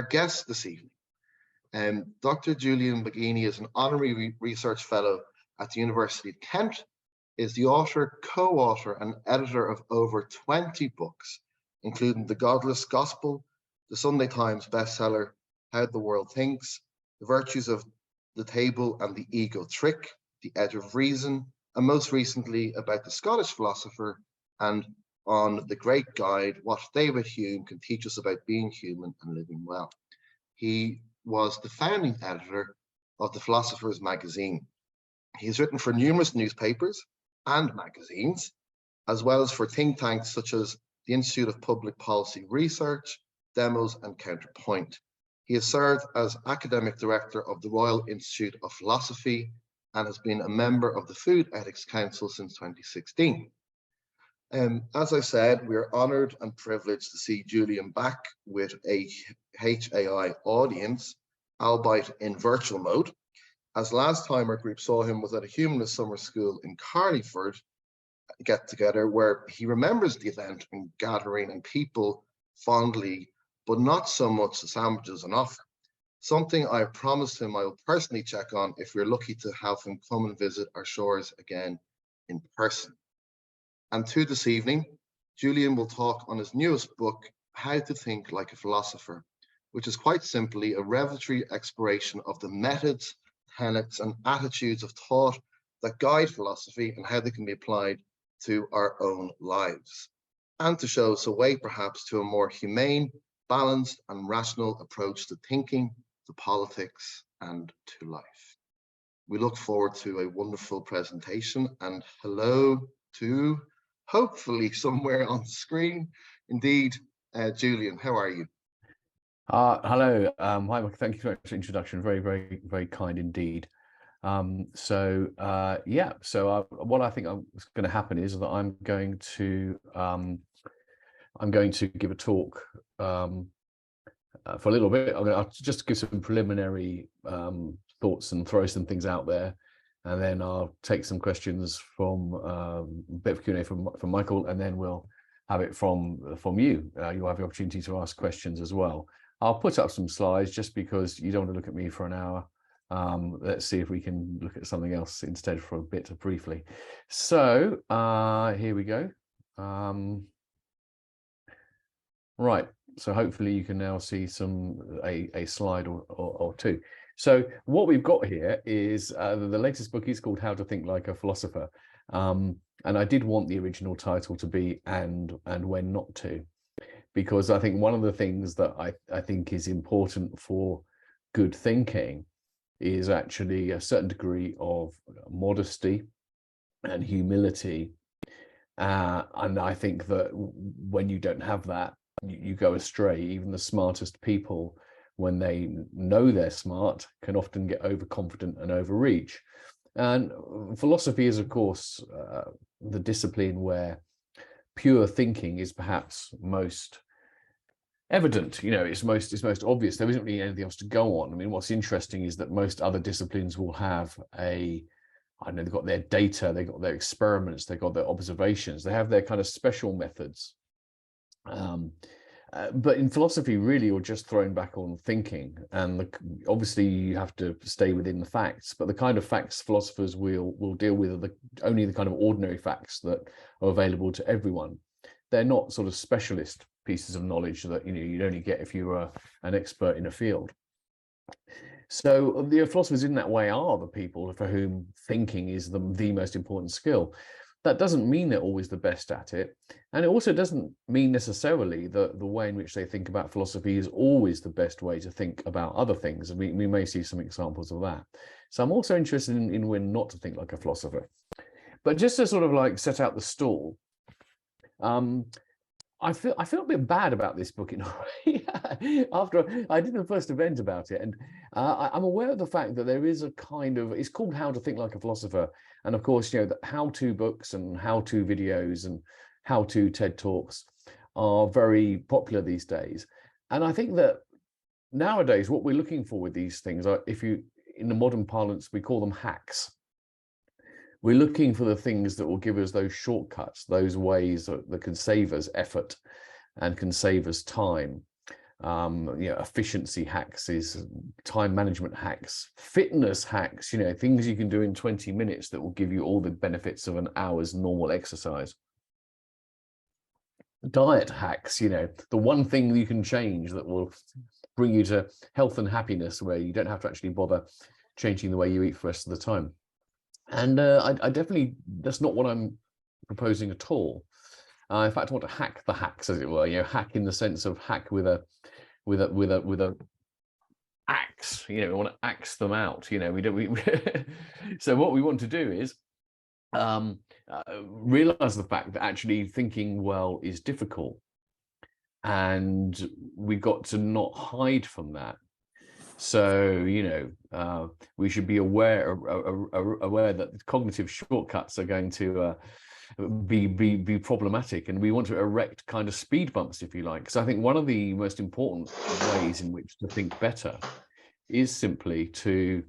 Our guest this evening, Dr. Julian Baggini is an Honorary Research Fellow at the University of Kent, is the author, co-author, and editor of over 20 books, including The Godless Gospel, the Sunday Times bestseller, How the World Thinks, The Virtues of the Table and the Ego Trick, The Edge of Reason, and most recently about the Scottish philosopher and on The Great Guide, What David Hume Can Teach Us About Being Human and Living Well. He was the founding editor of the Philosophers Magazine. He has written for numerous newspapers and magazines, as well as for think tanks such as the Institute of Public Policy Research, Demos, and Counterpoint. He has served as academic director of the Royal Institute of Philosophy and has been a member of the Food Ethics Council since 2016. As I said, we are honoured and privileged to see Julian back with a HAI audience, albeit in virtual mode, as last time our group saw him was at a humanist summer school in Carlingford get-together, where he remembers the event and gathering and people fondly, but not so much the sandwiches on offer. Something I promised him I will personally check on if we're lucky to have him come and visit our shores again in person. And to this evening, Julian will talk on his newest book, How to Think Like a Philosopher, which is quite simply a revelatory exploration of the methods, tenets, and attitudes of thought that guide philosophy and how they can be applied to our own lives, and to show us a way perhaps to a more humane, balanced, and rational approach to thinking, to politics, and to life. We look forward to a wonderful presentation, and hello to, hopefully somewhere on the screen, indeed, Julian, how are you? Hello. Hi, Mike. Thank you very much for the introduction. Very, very, very kind indeed. What I think is going to happen is that I'm going to give a talk for a little bit. I'll just give some preliminary thoughts and throw some things out there, and then I'll take some questions from a bit of Q&A from Michael, and then we'll have it from you. You'll have the opportunity to ask questions as well. I'll put up some slides just because you don't want to look at me for an hour. Let's see if we can look at something else instead for a bit briefly. So here we go. Right. So hopefully you can now see a slide or two. So what we've got here is the latest book is called How to Think Like a Philosopher. And I did want the original title to be And When Not To, because I think one of the things that I think is important for good thinking is actually a certain degree of modesty and humility. And I think that when you don't have that, you go astray. Even the smartest people, when they know they're smart, can often get overconfident and overreach. And philosophy is, of course, the discipline where pure thinking is perhaps most evident. It's most obvious. There isn't really anything else to go on. I mean, what's interesting is that most other disciplines will have they've got their data, they've got their experiments, they've got their observations, they have their kind of special methods. But in philosophy, really, you're just thrown back on thinking, and obviously you have to stay within the facts. But the kind of facts philosophers will deal with are only the kind of ordinary facts that are available to everyone. They're not sort of specialist pieces of knowledge that you'd only get if you were an expert in a field. So the philosophers in that way are the people for whom thinking is the most important skill. That doesn't mean they're always the best at it. And it also doesn't mean necessarily that the way in which they think about philosophy is always the best way to think about other things. And we may see some examples of that. So I'm also interested in when not to think like a philosopher. But just to sort of like set out the stall, I feel a bit bad about this book in a way. After I did the first event about it, and I'm aware of the fact that there is a kind of, it's called How to Think Like a Philosopher, and of course, the how-to books and how-to videos and how-to TED Talks are very popular these days. And I think that nowadays, what we're looking for with these things are, in the modern parlance, we call them hacks. We're looking for the things that will give us those shortcuts, those ways that can save us effort and can save us time. efficiency hacks, is time management hacks, fitness hacks, things you can do in 20 minutes that will give you all the benefits of an hour's normal exercise. Diet hacks, the one thing you can change that will bring you to health and happiness, where you don't have to actually bother changing the way you eat for the rest of the time. And I definitely, that's not what I'm proposing at all. In fact, I want to hack the hacks, as it were. Hack in the sense of hack with a axe. We want to axe them out. So what we want to do is realize the fact that actually thinking well is difficult, and we've got to not hide from that. So we should be aware that cognitive shortcuts are going to be problematic, and we want to erect kind of speed bumps, if you like. So I think one of the most important ways in which to think better is simply to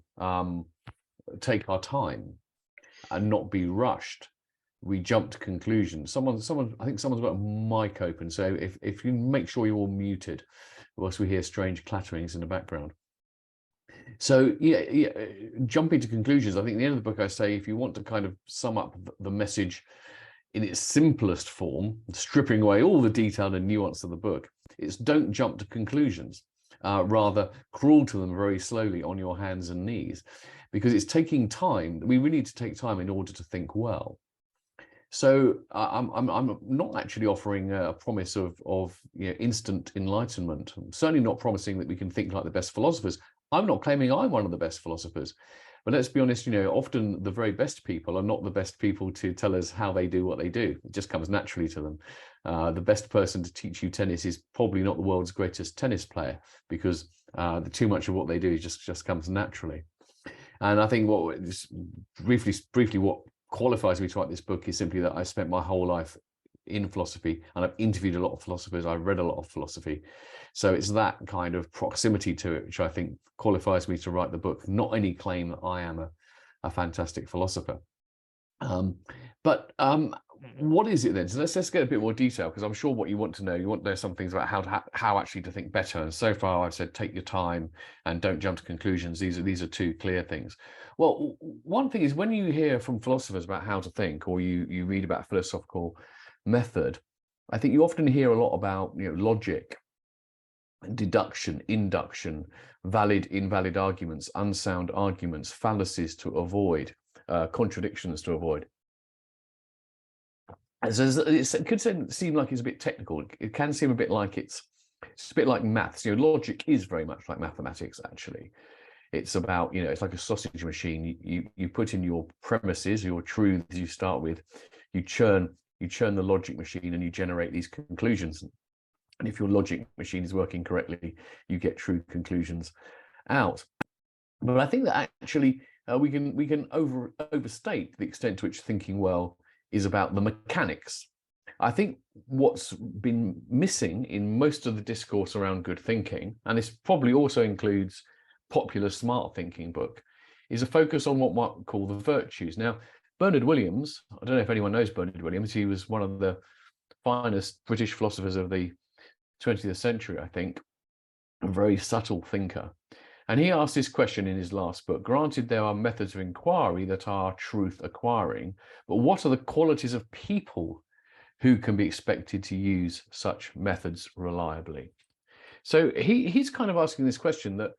take our time and not be rushed. We jump to conclusions. I think someone's got a mic open, so if you make sure you're all muted whilst we hear strange clatterings in the background. So jumping to conclusions. I think at the end of the book I say, if you want to kind of sum up the message in its simplest form, stripping away all the detail and nuance of the book, it's don't jump to conclusions. Rather crawl to them very slowly on your hands and knees, because it's taking time. We really need to take time in order to think well. So I'm not actually offering a promise of instant enlightenment. I'm certainly not promising that we can think like the best philosophers. I'm not claiming I'm one of the best philosophers. But let's be honest, often the very best people are not the best people to tell us how they do what they do. It just comes naturally to them. The best person to teach you tennis is probably not the world's greatest tennis player, because too much of what they do just comes naturally. And I think briefly what qualifies me to write this book is simply that I spent my whole life in philosophy, and I've interviewed a lot of philosophers. I've read a lot of philosophy. So it's that kind of proximity to it which I think qualifies me to write the book, not any claim that I am a fantastic philosopher. But what is it then? So let's get a bit more detail, because I'm sure what you want to know some things about how actually to think better. And so far I've said take your time and don't jump to conclusions. These are two clear things. Well, one thing is, when you hear from philosophers about how to think, or you read about philosophical method, I think you often hear a lot about logic, deduction, induction, valid, invalid arguments, unsound arguments, fallacies to avoid, contradictions to avoid. And so it could seem like it's a bit technical. It can seem a bit like it's a bit like maths. Logic is very much like mathematics, actually. It's about, it's like a sausage machine. You put in your premises, your truths you start with, you churn the logic machine, and you generate these conclusions. And if your logic machine is working correctly, you get true conclusions out. But I think that actually we can overstate the extent to which thinking well is about the mechanics. I think what's been missing in most of the discourse around good thinking, and this probably also includes popular smart thinking book, is a focus on what might call the virtues. Now, Bernard Williams, I don't know if anyone knows Bernard Williams, he was one of the finest British philosophers of the 20th century, I think, a very subtle thinker. And he asked this question in his last book: granted, there are methods of inquiry that are truth acquiring, but what are the qualities of people who can be expected to use such methods reliably? So he's kind of asking this question, that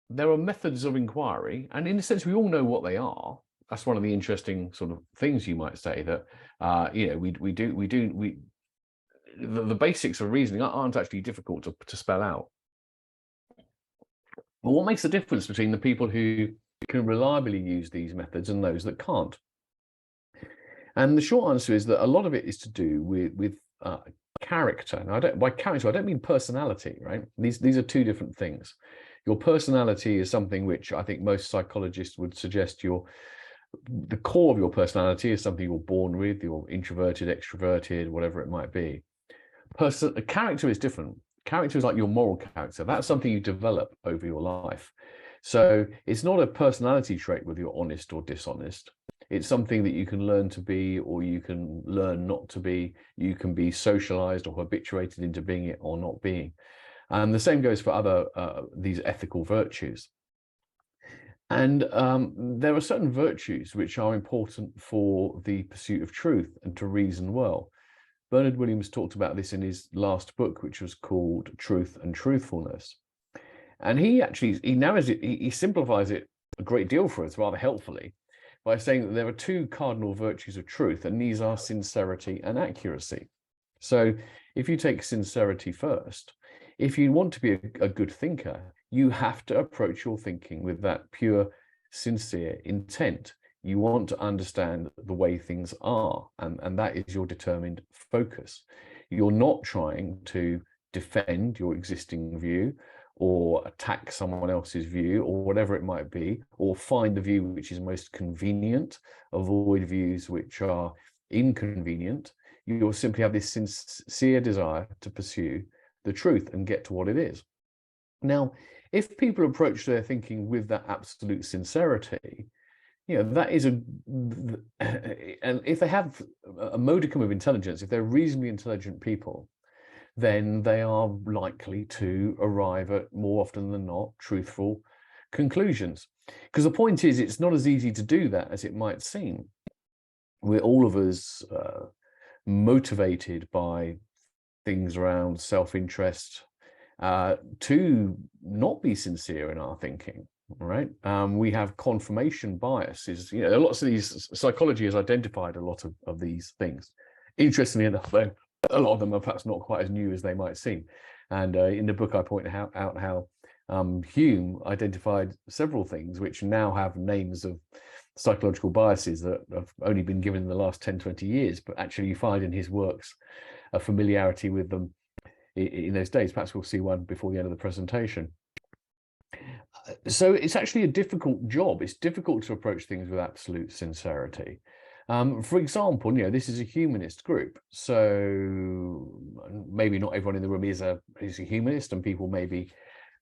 there are methods of inquiry, and in a sense, we all know what they are. That's one of the interesting sort of things you might say, that the basics of reasoning aren't actually difficult to spell out. But what makes the difference between the people who can reliably use these methods and those that can't? And the short answer is that a lot of it is to do with character. Now, by character, I don't mean personality, right? These are two different things. Your personality is something which I think most psychologists would suggest the core of your personality is something you're born with. You're introverted, extroverted, whatever it might be. Character is different. Character is like your moral character. That's something you develop over your life. So it's not a personality trait whether you're honest or dishonest. It's something that you can learn to be, or you can learn not to be. You can be socialized or habituated into being it or not being. And the same goes for other these ethical virtues. And there are certain virtues which are important for the pursuit of truth and to reason well. Bernard Williams talked about this in his last book, which was called Truth and Truthfulness. And he simplifies it a great deal for us rather helpfully by saying that there are two cardinal virtues of truth, and these are sincerity and accuracy. So if you take sincerity first, if you want to be a good thinker, you have to approach your thinking with that pure, sincere intent. You want to understand the way things are, and that is your determined focus. You're not trying to defend your existing view or attack someone else's view or whatever it might be, or find the view which is most convenient, avoid views which are inconvenient. You'll simply have this sincere desire to pursue the truth and get to what it is. Now, if people approach their thinking with that absolute sincerity, that is and if they have a modicum of intelligence, if they're reasonably intelligent people, then they are likely to arrive at, more often than not, truthful conclusions. Because the point is, it's not as easy to do that as it might seem. We're all of us motivated by things around self-interest to not be sincere in our thinking, right? We have confirmation biases. Lots of these, psychology has identified a lot of these things. Interestingly enough, though, a lot of them are perhaps not quite as new as they might seem. And in the book, I point out how Hume identified several things which now have names of psychological biases that have only been given in the last 10, 20 years, but actually you find in his works a familiarity with them in those days. Perhaps we'll see one before the end of the presentation. So it's actually a difficult job. It's difficult to approach things with absolute sincerity. For example, this is a humanist group, so maybe not everyone in the room is a humanist, and people may be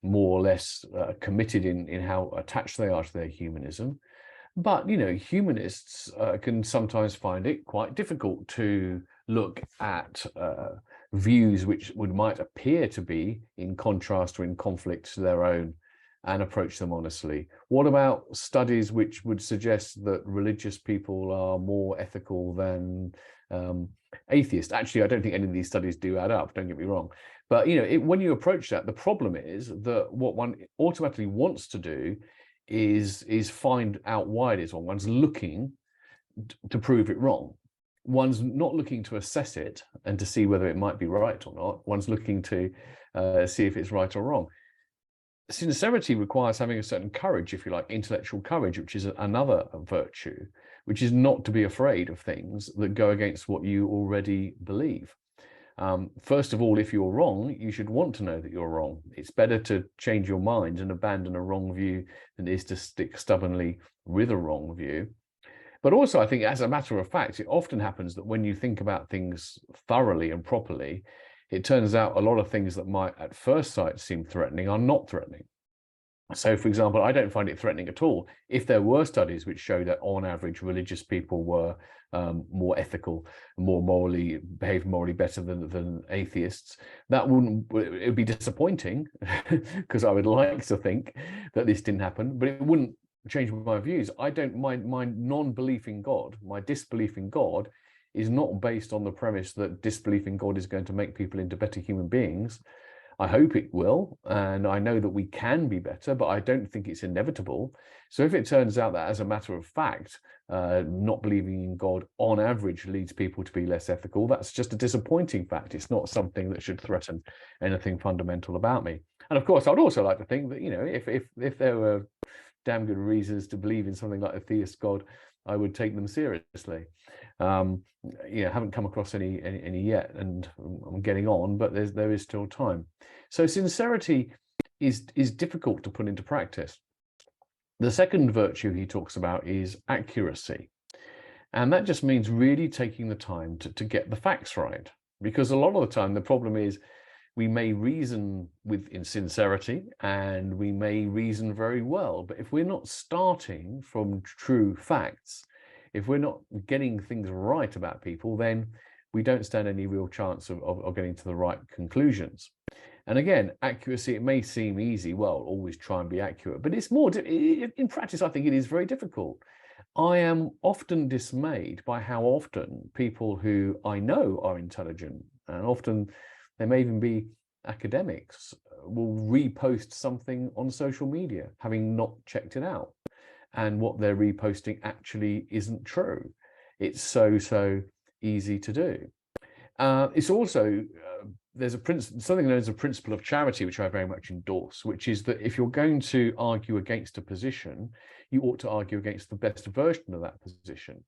more or less committed in how attached they are to their humanism. But humanists can sometimes find it quite difficult to look at views which might appear to be in contrast or in conflict to their own, and approach them honestly. What about studies which would suggest that religious people are more ethical than atheists? Actually, I don't think any of these studies do add up, don't get me wrong. But when you approach that, the problem is that what one automatically wants to do is find out why it is wrong. One's looking to prove it wrong. One's not looking to assess it and to see whether it might be right or not. One's looking to see if it's right or wrong. Sincerity requires having a certain courage, if you like, intellectual courage, which is another virtue, which is not to be afraid of things that go against what you already believe. First of all, if you're wrong, you should want to know that you're wrong. It's better to change your mind and abandon a wrong view than it is to stick stubbornly with a wrong view. But also, I think, as a matter of fact, it often happens that when you think about things thoroughly and properly, it turns out a lot of things that might at first sight seem threatening are not threatening. So, for example, I don't find it threatening at all. If there were studies which show that on average religious people were more ethical, behaved morally better than atheists, it would be disappointing because I would like to think that this didn't happen, but it wouldn't change my views. I don't mind my non-belief in God, my disbelief in God is not based on the premise that disbelief in God is going to make people into better human beings. I hope it will, and I know that we can be better, but I don't think it's inevitable. So if it turns out that, as a matter of fact, not believing in God on average leads people to be less ethical, that's just a disappointing fact. It's not something that should threaten anything fundamental about me. And of course, I'd also like to think that, if there were damn good reasons to believe in something like a theist God, I would take them seriously. Haven't come across any yet, and I'm getting on, but there is still time. So sincerity is difficult to put into practice. The second virtue he talks about is accuracy, and that just means really taking the time to get the facts right. Because a lot of the time the problem is we may reason in sincerity, and we may reason very well, but if we're not starting from true facts, if we're not getting things right about people, then we don't stand any real chance of getting to the right conclusions. And again, accuracy, it may seem easy, well, always try and be accurate, but it's more, in practice, I think it is very difficult. I am often dismayed by how often people who I know are intelligent, and often they may even be academics, will repost something on social media, having not checked it out. And what they're reposting actually isn't true. It's so easy to do. It's also, there's something known as a principle of charity, which I very much endorse, which is that if you're going to argue against a position, you ought to argue against the best version of that position.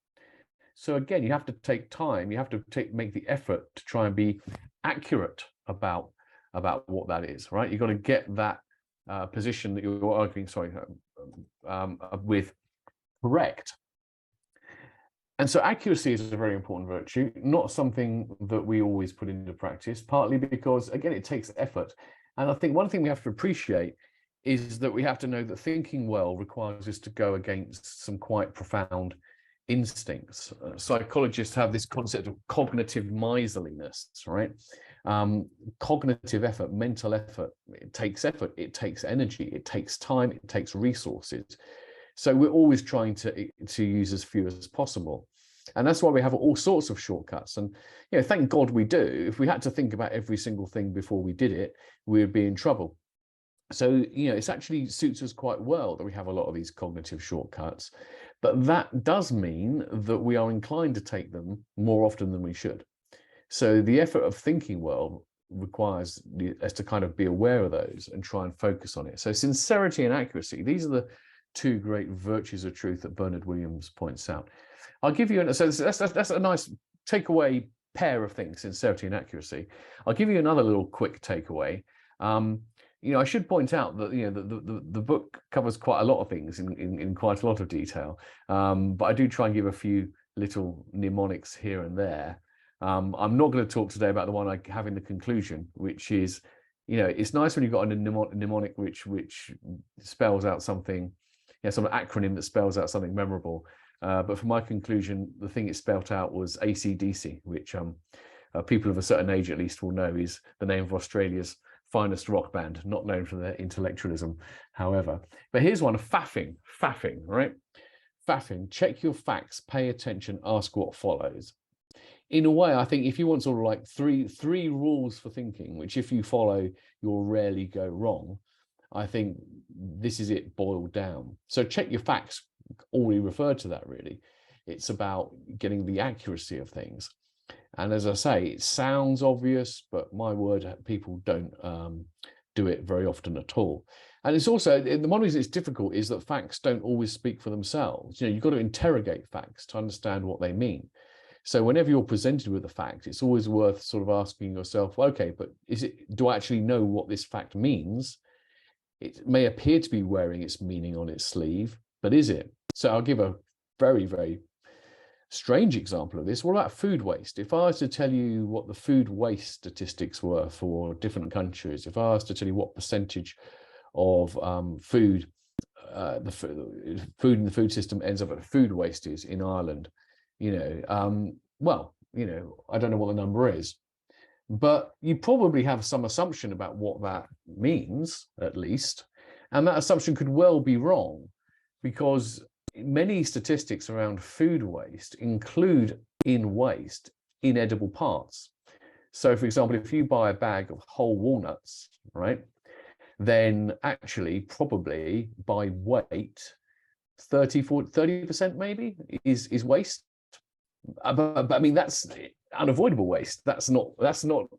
So again, you have to take time, you have to make the effort to try and be accurate about what that is, right? You've got to get that position that you're arguing, with correct. And so accuracy is a very important virtue, not something that we always put into practice, partly because, again, it takes effort. And I think one thing we have to appreciate is that we have to know that thinking well requires us to go against some quite profound instincts. Psychologists have this concept of cognitive miserliness, right? Cognitive effort, mental effort, it takes energy, it takes time, it takes resources. So we're always trying to use as few as possible. And that's why we have all sorts of shortcuts. And, thank God we do. If we had to think about every single thing before we did it, we would be in trouble. So, it actually suits us quite well that we have a lot of these cognitive shortcuts. But that does mean that we are inclined to take them more often than we should. So the effort of thinking well requires us to kind of be aware of those and try and focus on it. So sincerity and accuracy, these are the two great virtues of truth that Bernard Williams points out. I'll give you, so that's a nice takeaway pair of things, sincerity and accuracy. I'll give you another little quick takeaway. I should point out that the book covers quite a lot of things in quite a lot of detail, but I do try and give a few little mnemonics here and there. I'm not going to talk today about the one I have in the conclusion, which is, it's nice when you've got a mnemonic which spells out something, some acronym that spells out something memorable. But for my conclusion, the thing it spelt out was AC/DC, which people of a certain age at least will know is the name of Australia's finest rock band, not known for their intellectualism, however. But here's one, faffing, right? Faffing, check your facts, pay attention, ask what follows. In a way, I think if you want sort of like three rules for thinking, which if you follow, you'll rarely go wrong, I think this is it boiled down. So check your facts, already referred to that really. It's about getting the accuracy of things. And as I say, it sounds obvious, but my word, people don't do it very often at all. And it's also, one reason it's difficult is that facts don't always speak for themselves. You've got to interrogate facts to understand what they mean. So whenever you're presented with a fact, it's always worth sort of asking yourself, okay, but do I actually know what this fact means? It may appear to be wearing its meaning on its sleeve, but is it? So I'll give a very, very strange example of this. What about food waste? If I was to tell you what the food waste statistics were for different countries, if I was to tell you what percentage of food in the food system ends up at food waste is in Ireland, I don't know what the number is, but you probably have some assumption about what that means, at least. And that assumption could well be wrong, because many statistics around food waste include in waste inedible parts. So, for example, if you buy a bag of whole walnuts, right, then actually probably by weight, 30% maybe is waste. But I mean, that's unavoidable waste. That's not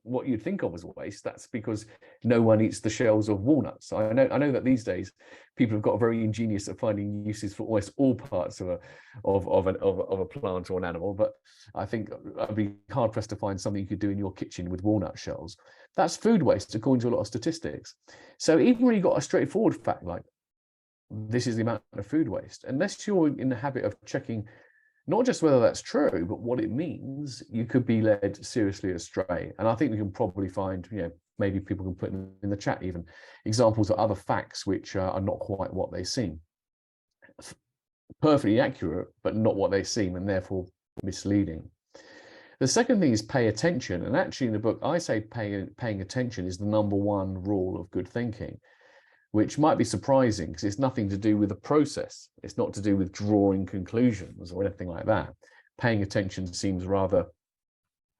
what you'd think of as waste. That's because no one eats the shells of walnuts. I know that these days people have got very ingenious at finding uses for almost all parts of a plant or an animal. But I think I'd be hard pressed to find something you could do in your kitchen with walnut shells. That's food waste according to a lot of statistics. So even when you've got a straightforward fact like this is the amount of food waste, unless you're in the habit of checking not just whether that's true, but what it means, you could be led seriously astray. And I think we can probably find, maybe people can put in the chat even examples of other facts which are not quite what they seem. Perfectly accurate, but not what they seem, and therefore misleading. The second thing is pay attention. And actually in the book, I say paying attention is the #1 rule of good thinking, which might be surprising because it's nothing to do with the process. It's not to do with drawing conclusions or anything like that. Paying attention seems rather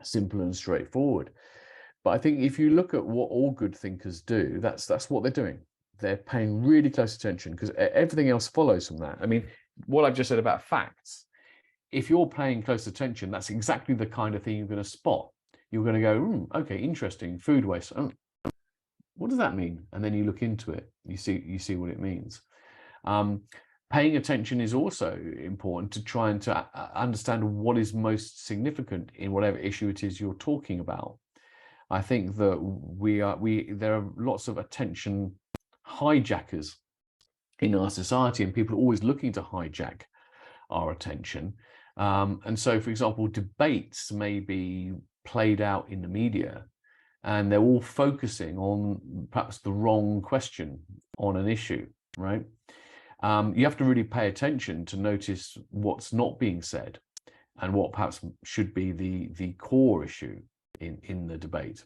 simple and straightforward. But I think if you look at what all good thinkers do, that's what they're doing. They're paying really close attention because everything else follows from that. I mean, what I've just said about facts, if you're paying close attention, that's exactly the kind of thing you're going to spot. You're going to go, okay, interesting, food waste. What does that mean? And then you look into it, you see what it means. Paying attention is also important to try and to understand what is most significant in whatever issue it is you're talking about. I think that there are lots of attention hijackers in our society, and people are always looking to hijack our attention. And so, for example, debates may be played out in the media, and they're all focusing on perhaps the wrong question on an issue, right? You have to really pay attention to notice what's not being said and what perhaps should be the core issue in the debate.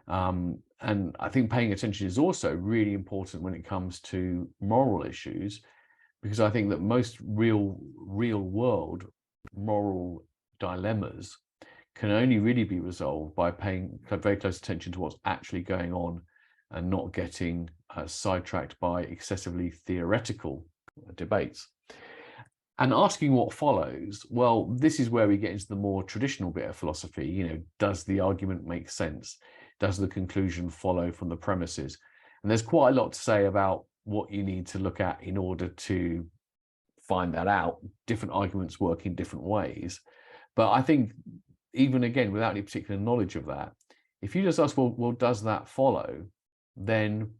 And I think paying attention is also really important when it comes to moral issues, because I think that most real world moral dilemmas can only really be resolved by paying very close attention to what's actually going on and not getting sidetracked by excessively theoretical debates. And asking what follows, well, this is where we get into the more traditional bit of philosophy. You know, does the argument make sense? Does the conclusion follow from the premises? And there's quite a lot to say about what you need to look at in order to find that out. Different arguments work in different ways. But I think even again, without any particular knowledge of that, if you just ask, well, does that follow? Then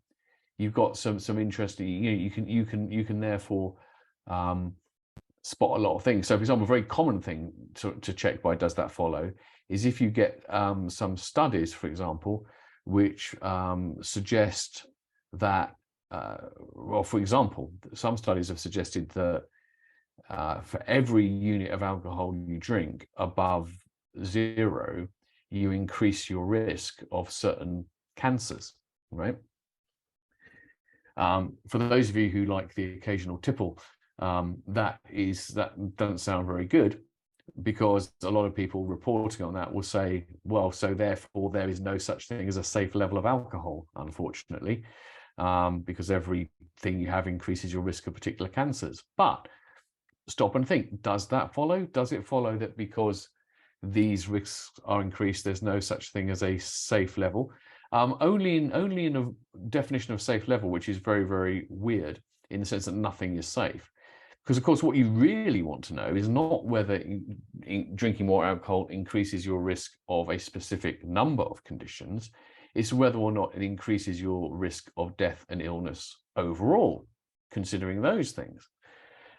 you've got some interesting, you can therefore spot a lot of things. So for example, a very common thing to check by does that follow is if you get some studies, for example, which suggest that, well, for example, some studies have suggested that for every unit of alcohol you drink above 0, you increase your risk of certain cancers, right? For those of you who like the occasional tipple, that doesn't sound very good, because a lot of people reporting on that will say, well, so therefore there is no such thing as a safe level of alcohol, unfortunately, because everything you have increases your risk of particular cancers. But stop and think, does that follow? Does it follow that because these risks are increased, there's no such thing as a safe level? Only in a definition of safe level, which is very, very weird in the sense that nothing is safe. Because, of course, what you really want to know is not whether drinking more alcohol increases your risk of a specific number of conditions. It's whether or not it increases your risk of death and illness overall, considering those things.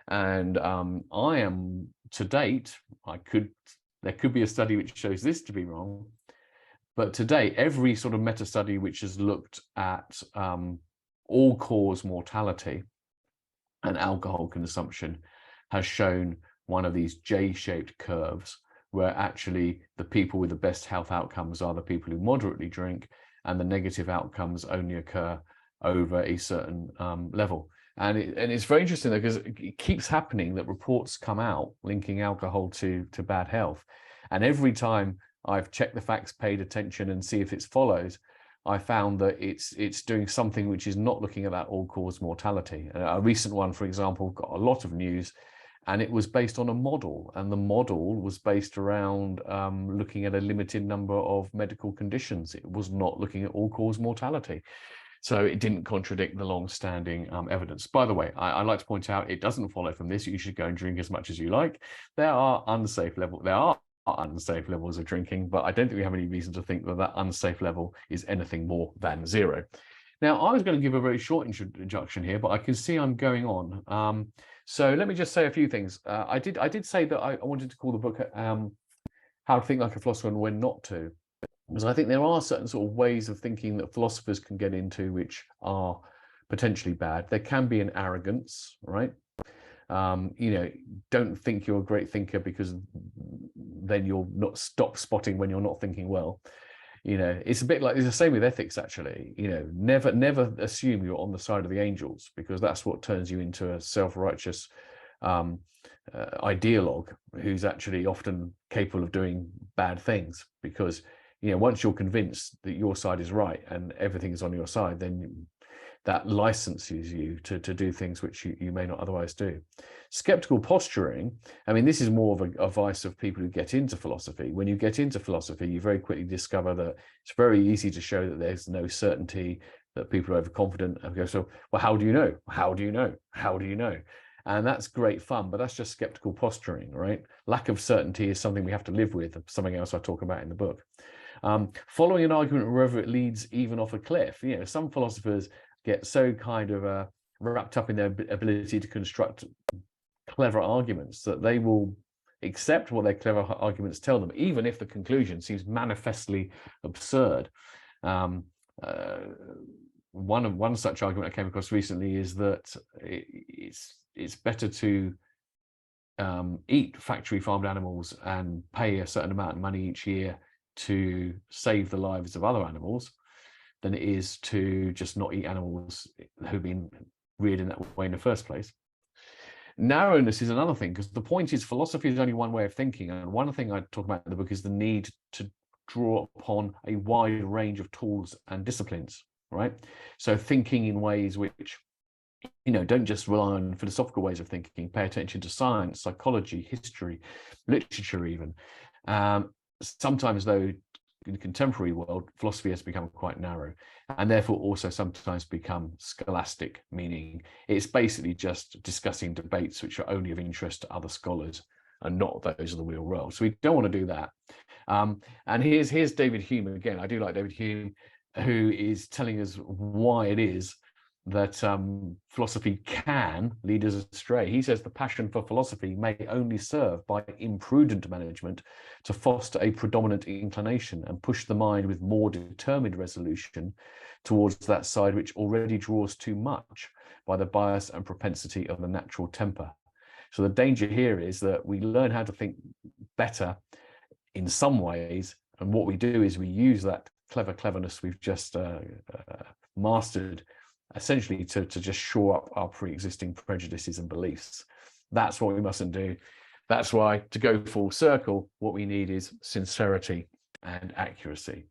And I am, to date, there could be a study which shows this to be wrong, but to date, every sort of meta study which has looked at all-cause mortality and alcohol consumption has shown one of these J-shaped curves, where actually the people with the best health outcomes are the people who moderately drink, and the negative outcomes only occur over a certain level. And it's very interesting because it keeps happening that reports come out linking alcohol to bad health. And every time I've checked the facts, paid attention, and see if it follows, I found that it's doing something which is not looking at that all-cause mortality. A recent one, for example, got a lot of news, and it was based on a model, and the model was based around looking at a limited number of medical conditions. It was not looking at all-cause mortality. So it didn't contradict the long-standing evidence. By the way, I like to point out it doesn't follow from this. You should go and drink as much as you like. There are unsafe levels of drinking, but I don't think we have any reason to think that unsafe level is anything more than 0. Now, I was going to give a very short introduction here, but I can see I'm going on. So let me just say a few things. I did say that I wanted to call the book How to Think Like a Philosopher and When Not to, because I think there are certain sort of ways of thinking that philosophers can get into which are potentially bad. There can be an arrogance, right? Don't think you're a great thinker because then you'll not stop spotting when you're not thinking well. You know, it's a bit like, it's the same with ethics, actually. You know, never assume you're on the side of the angels, because that's what turns you into a self-righteous ideologue who's actually often capable of doing bad things. Because, you know, once you're convinced that your side is right and everything is on your side, then that licenses you to do things which you may not otherwise do. Skeptical posturing, I mean, this is more of a vice of people who get into philosophy. When you get into philosophy, you very quickly discover that it's very easy to show that there's no certainty, that people are overconfident, and go, so, well, how do you know? How do you know? How do you know? And that's great fun, but that's just skeptical posturing, right? Lack of certainty is something we have to live with, something else I talk about in the book. Following an argument wherever it leads, even off a cliff. You know, some philosophers get so kind of wrapped up in their ability to construct clever arguments that they will accept what their clever arguments tell them, even if the conclusion seems manifestly absurd. One such argument I came across recently is that it's better to eat factory farmed animals and pay a certain amount of money each year to save the lives of other animals than it is to just not eat animals who've been reared in that way in the first place. Narrowness is another thing, because the point is philosophy is only one way of thinking. And one thing I talk about in the book is the need to draw upon a wide range of tools and disciplines, right? So thinking in ways which, you know, don't just rely on philosophical ways of thinking, pay attention to science, psychology, history, literature even. Sometimes, though, in the contemporary world, philosophy has become quite narrow, and therefore also sometimes become scholastic, meaning it's basically just discussing debates which are only of interest to other scholars and not those of the real world. So we don't want to do that. And here's David Hume again. I do like David Hume, who is telling us why it is that philosophy can lead us astray. He says the passion for philosophy may only serve by imprudent management to foster a predominant inclination and push the mind with more determined resolution towards that side which already draws too much by the bias and propensity of the natural temper. So the danger here is that we learn how to think better in some ways, and what we do is we use that cleverness we've just mastered essentially to just shore up our pre-existing prejudices and beliefs. That's what we mustn't do. That's why, to go full circle, what we need is sincerity and accuracy.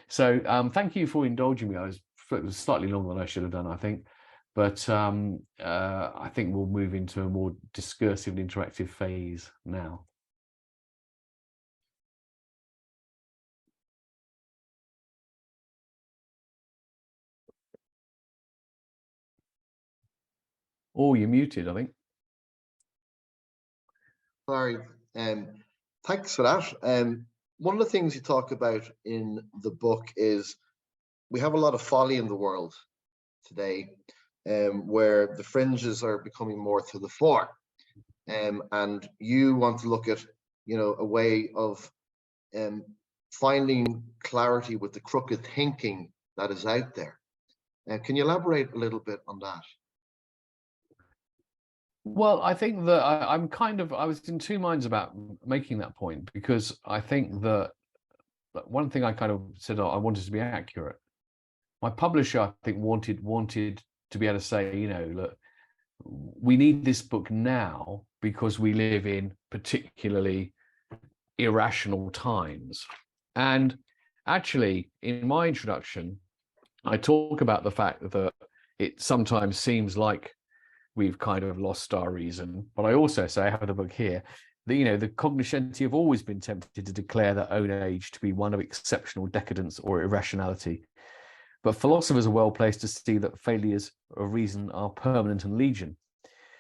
So thank you for indulging me. It was slightly longer than I should have done, I think. But I think we'll move into a more discursive and interactive phase now. Oh, you're muted, I think. Sorry. Thanks for that. One of the things you talk about in the book is we have a lot of folly in the world today, where the fringes are becoming more to the fore. And you want to look at, you know, a way of finding clarity with the crooked thinking that is out there. Can you elaborate a little bit on that? Well, I think that I was in two minds about making that point, because I think that one thing I kind of said, I wanted to be accurate. My publisher, I think, wanted to be able to say, you know, look, we need this book now because we live in particularly irrational times. And actually, in my introduction, I talk about the fact that it sometimes seems like we've kind of lost our reason. But I also say, I have the book here, that, you know, the cognoscenti have always been tempted to declare their own age to be one of exceptional decadence or irrationality. But philosophers are well placed to see that failures of reason are permanent and legion.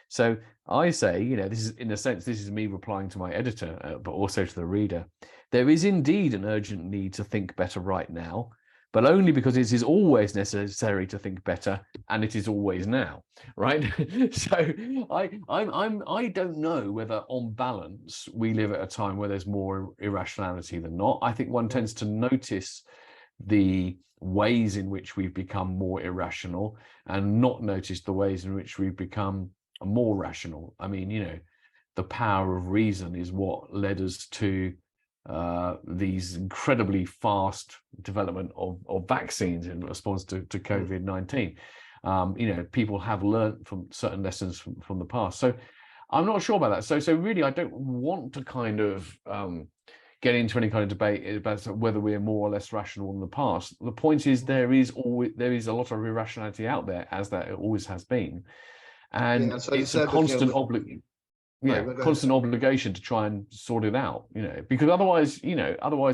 So I say, you know, this is, in a sense, this is me replying to my editor, but also to the reader. There is indeed an urgent need to think better right now, but only because it is always necessary to think better, and it is always now, right? So I don't know whether, on balance, we live at a time where there's more irrationality than not. I think one tends to notice the ways in which we've become more irrational and not notice the ways in which we've become more rational. I mean, you know, the power of reason is what led us to these incredibly fast development of vaccines in response to COVID-19. People have learned from certain lessons from the past. So I'm not sure about that. So really, I don't want to kind of get into any kind of debate about whether we're more or less rational than the past. The point is there is a lot of irrationality out there, as there always has been, and so it's a constant constant obligation to try and sort it out. Because otherwise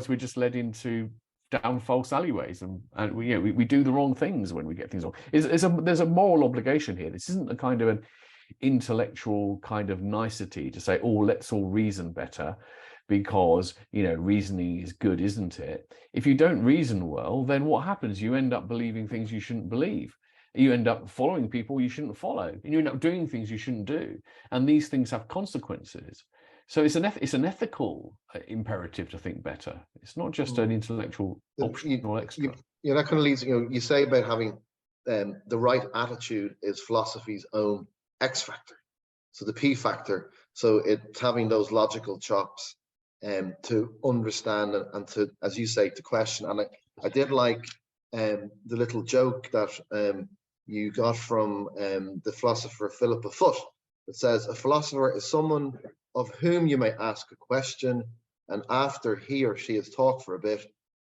we're just led into down false alleyways, and we do the wrong things when we get things wrong. There's a moral obligation here. This isn't a kind of an intellectual kind of nicety to say, oh, let's all reason better because reasoning is good, isn't it? If you don't reason well, then what happens? You end up believing things you shouldn't believe. You end up following people you shouldn't follow, and you end up doing things you shouldn't do, and these things have consequences. So it's an ethical imperative to think better. It's not just an intellectual optional extra. That kind of leads, you say about having the right attitude is philosophy's own X factor, so the P factor. So it's having those logical chops to understand and to, as you say, to question. And I did like the little joke that you got from the philosopher Philip a Foot, that says a philosopher is someone of whom you may ask a question, and after he or she has talked for a bit,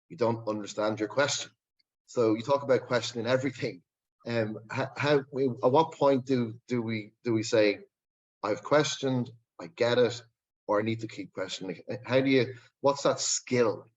you don't understand your question. So you talk about questioning everything. At what point do we say, I've questioned, I get it, or I need to keep questioning? What's that skill?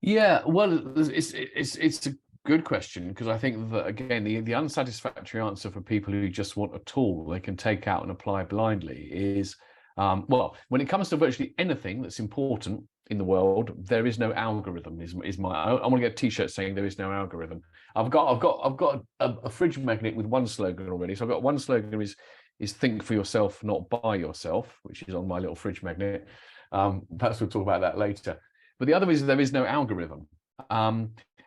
Yeah, well, it's a good question, because I think that, again, the unsatisfactory answer for people who just want a tool they can take out and apply blindly is, well, when it comes to virtually anything that's important in the world, there is no algorithm. I want to get a T-shirt saying there is no algorithm. I've got a fridge magnet with one slogan already. So I've got one slogan is think for yourself, not buy yourself, which is on my little fridge magnet. Perhaps we'll talk about that later. But the other is there is no algorithm.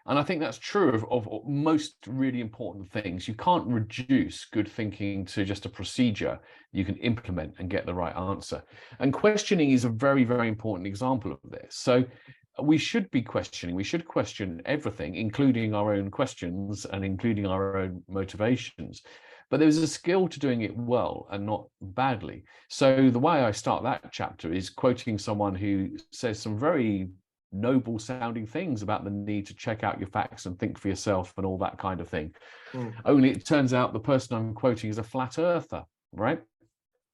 And I think that's true of most really important things. You can't reduce good thinking to just a procedure you can implement and get the right answer. And questioning is a very, very important example of this. So we should be questioning. We should question everything, including our own questions and including our own motivations. But there's a skill to doing it well and not badly. So the way I start that chapter is quoting someone who says some very noble sounding things about the need to check out your facts and think for yourself and all that kind of thing. Only it turns out the person I'm quoting is a flat earther, right?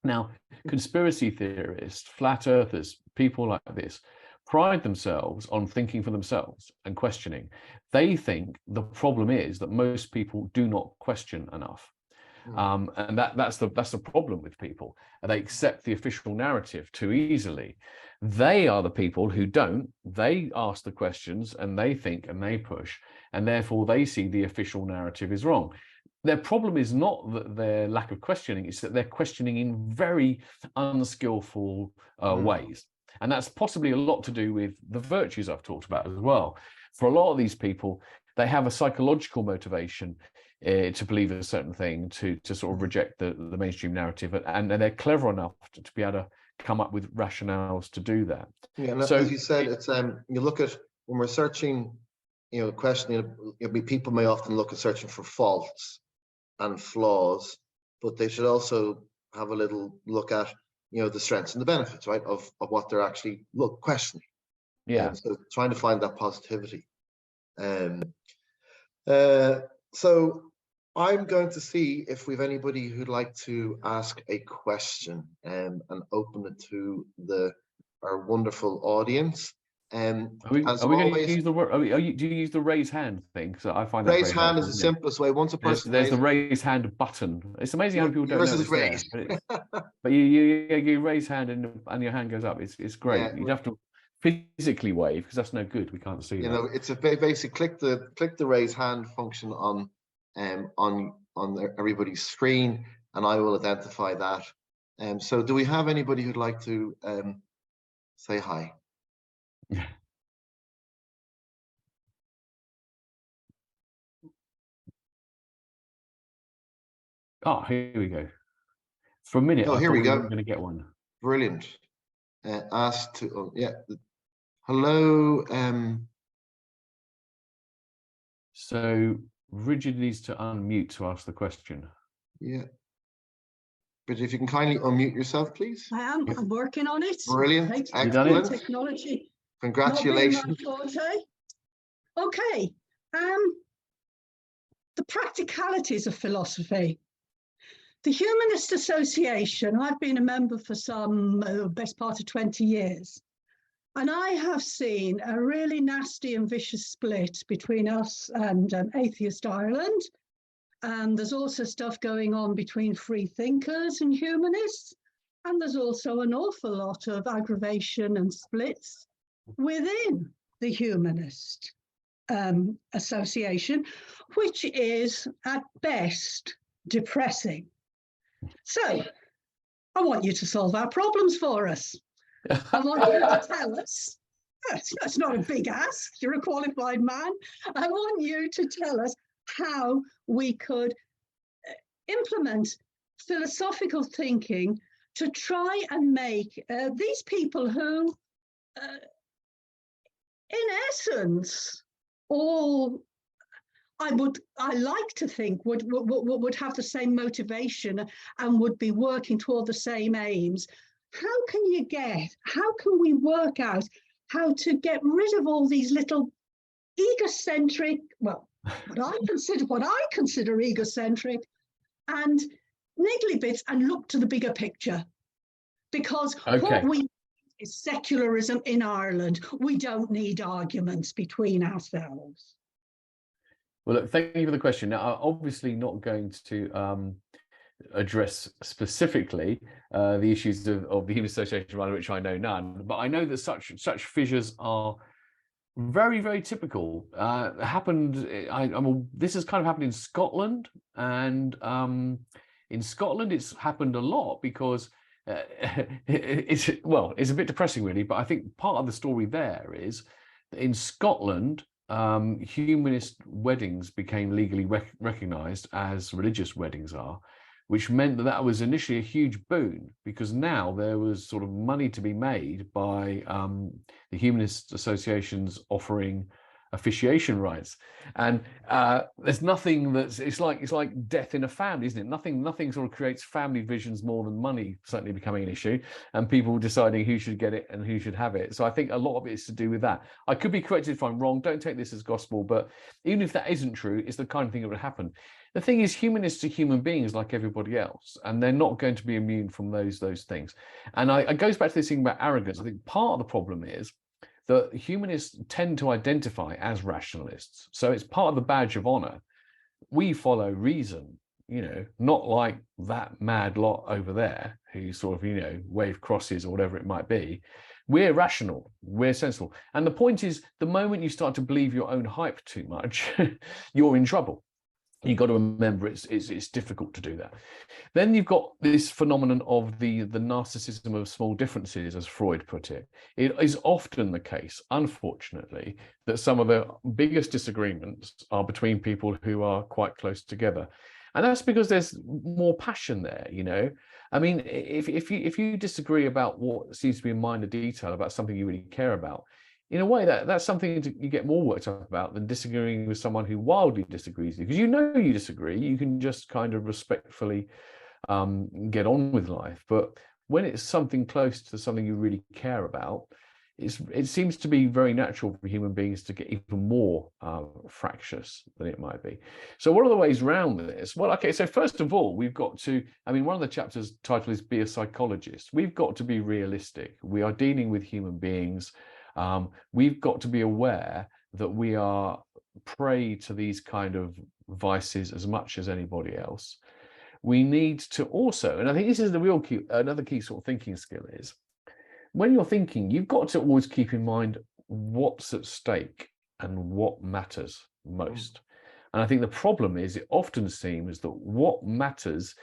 Now, conspiracy theorists, flat earthers, people like this pride themselves on thinking for themselves and questioning. They think the problem is that most people do not question enough. And that's the problem with people. They accept the official narrative too easily. They are the people who don't. They ask the questions and they think and they push, and therefore they see the official narrative is wrong. Their problem is not that their lack of questioning, it's that they're questioning in very unskillful ways. And that's possibly a lot to do with the virtues I've talked about as well. For a lot of these people, they have a psychological motivation to believe a certain thing, to sort of reject the mainstream narrative, and they're clever enough to be able to come up with rationales to do that. Yeah, and so, as you said, it's you look at when we're searching, questioning. People may often look at searching for faults and flaws, but they should also have a little look at the strengths and the benefits, right, of what they're actually questioning. Yeah. So trying to find that positivity. So I'm going to see if we've anybody who'd like to ask a question and open it to our wonderful audience. Are we going to use the word? Do you use the raise hand thing? So I find that raise hand is the simplest way. Once a person there's the raise hand button. It's amazing how people don't know it's raised. There. But you raise hand and your hand goes up. It's great. Yeah. You have to physically wave because that's no good. We can't see. It's a basic click the raise hand function on everybody's screen, and I will identify that. So do we have anybody who'd like to say hi? Oh, here we go. For a minute, here we go. We're going to get one. Brilliant. Asked to, Hello. So Richard needs to unmute to ask the question. Yeah. But if you can kindly unmute yourself, please. I am. I'm working on it. Brilliant. Excellent. You done it? Technology. Congratulations. Not being my forte. Okay. The practicalities of philosophy. The Humanist Association, I've been a member for some best part of 20 years. And I have seen a really nasty and vicious split between us and Atheist Ireland. And there's also stuff going on between free thinkers and humanists. And there's also an awful lot of aggravation and splits within the Humanist Association, which is at best depressing. So I want you to solve our problems for us. I want you to tell us, it's not a big ask, you're a qualified man. I want you to tell us how we could implement philosophical thinking to try and make these people who, in essence, all I like to think would have the same motivation and would be working toward the same aims. How can we work out how to get rid of all these little egocentric, well, what I consider egocentric and niggly bits, and look to the bigger picture? Because what we need is secularism in Ireland. We don't need arguments between ourselves. Well, look, thank you for the question. Now, I'm obviously not going to address specifically the issues of the Human Association, around which I know none, but I know that such fissures are very, very typical. This has kind of happened in Scotland, and in Scotland it's happened a lot because it's a bit depressing really, but I think part of the story there is that in Scotland humanist weddings became legally recognized as religious weddings are, which meant that was initially a huge boon, because now there was sort of money to be made by the humanist associations offering officiation rights. And there's nothing it's like death in a family, isn't it? Nothing sort of creates family visions more than money certainly becoming an issue and people deciding who should get it and who should have it. So I think a lot of it is to do with that. I could be corrected if I'm wrong, don't take this as gospel, but even if that isn't true, it's the kind of thing that would happen. The thing is, humanists are human beings like everybody else, and they're not going to be immune from those things. And it goes back to this thing about arrogance. I think part of the problem is that humanists tend to identify as rationalists. So it's part of the badge of honor. We follow reason, not like that mad lot over there who sort of, wave crosses or whatever it might be. We're rational, we're sensible. And the point is, the moment you start to believe your own hype too much, you're in trouble. You've got to remember it's difficult to do that. Then you've got this phenomenon of the narcissism of small differences, as Freud put it. It is often the case, unfortunately, that some of the biggest disagreements are between people who are quite close together. And that's because there's more passion there, I mean, if you disagree about what seems to be a minor detail about something you really care about, in a way, that's something you get more worked up about than disagreeing with someone who wildly disagrees with you. Because you disagree, you can just kind of respectfully get on with life. But when it's something close to something you really care about, it seems to be very natural for human beings to get even more fractious than it might be. So what are the ways around this? Well, okay, so first of all, we've got to, one of the chapters title is Be a Psychologist. We've got to be realistic. We are dealing with human beings. We've got to be aware that we are prey to these kind of vices as much as anybody else. We need to also, and I think this is the real key, another key sort of thinking skill is, when you're thinking, you've got to always keep in mind what's at stake and what matters most. And I think the problem is, it often seems that what matters,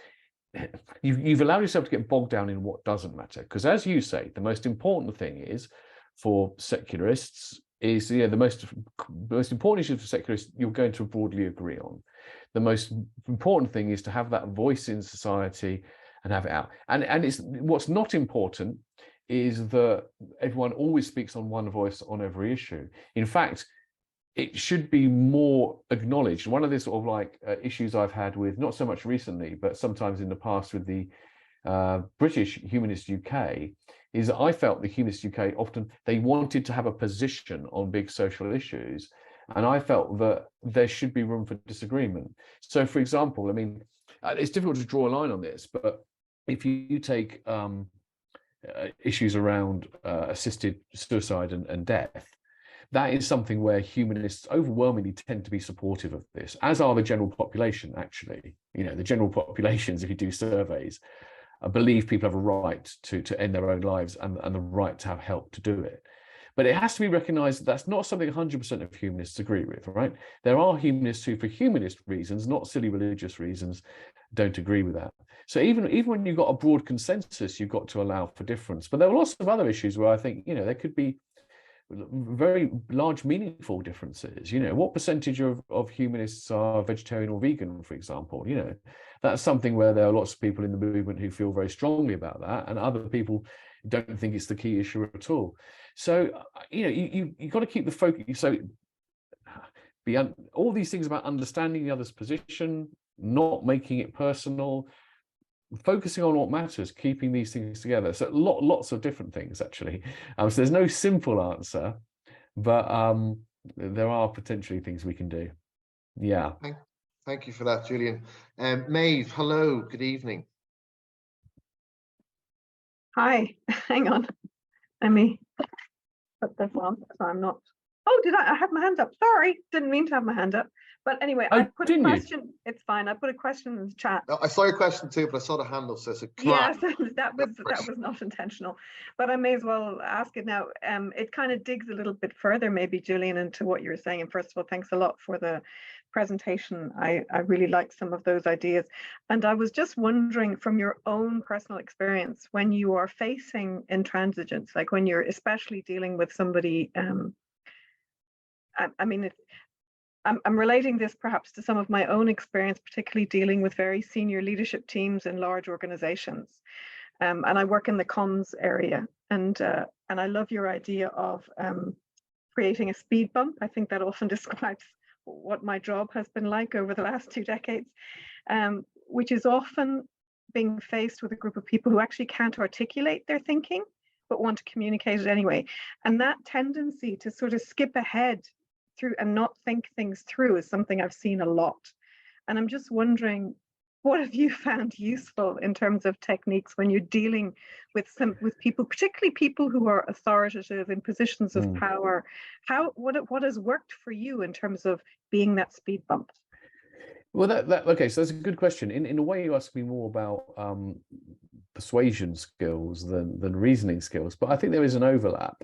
you've allowed yourself to get bogged down in what doesn't matter. Because as you say, the most important thing is, for secularists, is the most important issue for secularists you're going to broadly agree on. The most important thing is to have that voice in society and have it out. And it's what's not important is that everyone always speaks on one voice on every issue. In fact, it should be more acknowledged. One of the sort of like issues I've had with, not so much recently, but sometimes in the past with the British Humanist UK, is that I felt the Humanist UK often, they wanted to have a position on big social issues. And I felt that there should be room for disagreement. So for example, I mean, it's difficult to draw a line on this, but if you take issues around assisted suicide and death, that is something where humanists overwhelmingly tend to be supportive of this, as are the general population, actually. You know, the general populations, if you do surveys, believe people have a right to end their own lives and the right to have help to do it. But it has to be recognized that that's not something 100% of humanists agree with, right? There are humanists who, for humanist reasons, not silly religious reasons, don't agree with that. So even when you've got a broad consensus, you've got to allow for difference. But there are lots of other issues where I think, you know, there could be very large, meaningful differences. You know, what percentage of humanists are vegetarian or vegan, for example? You know, that's something where there are lots of people in the movement who feel very strongly about that, and other people don't think it's the key issue at all. So, you know, you've got to keep the focus. So beyond all these things about understanding the other's position, not making it personal, focusing on what matters, keeping these things together. So lots of different things, actually. So there's no simple answer, but there are potentially things we can do. Yeah. Thank you for that, Julian. Maeve, hello, good evening. Hi, hang on. Let me put this on so I'm not. Oh, did I have my hand up? Sorry, didn't mean to have my hand up. But anyway, I put a question. It's fine. I put a question in the chat. I saw your question too, but I saw the hand up, so yes, that was not intentional. But I may as well ask it now. It kind of digs a little bit further, maybe, Julian, into what you were saying. And first of all, thanks a lot for the presentation. I really like some of those ideas. And I was just wondering, from your own personal experience, when you are facing intransigence, like when you're especially dealing with somebody, I mean, I'm relating this perhaps to some of my own experience, particularly dealing with very senior leadership teams in large organizations. And I work in the comms area, and I love your idea of creating a speed bump. I think that often describes what my job has been like over the last 2 decades, which is often being faced with a group of people who actually can't articulate their thinking, but want to communicate it anyway. And that tendency to sort of skip ahead through and not think things through is something I've seen a lot. And I'm just wondering, what have you found useful in terms of techniques when you're dealing with people, particularly people who are authoritative in positions of power? What has worked for you in terms of being that speed bump? Well, okay, so that's a good question. In a way, you ask me more about persuasion skills than reasoning skills, but I think there is an overlap.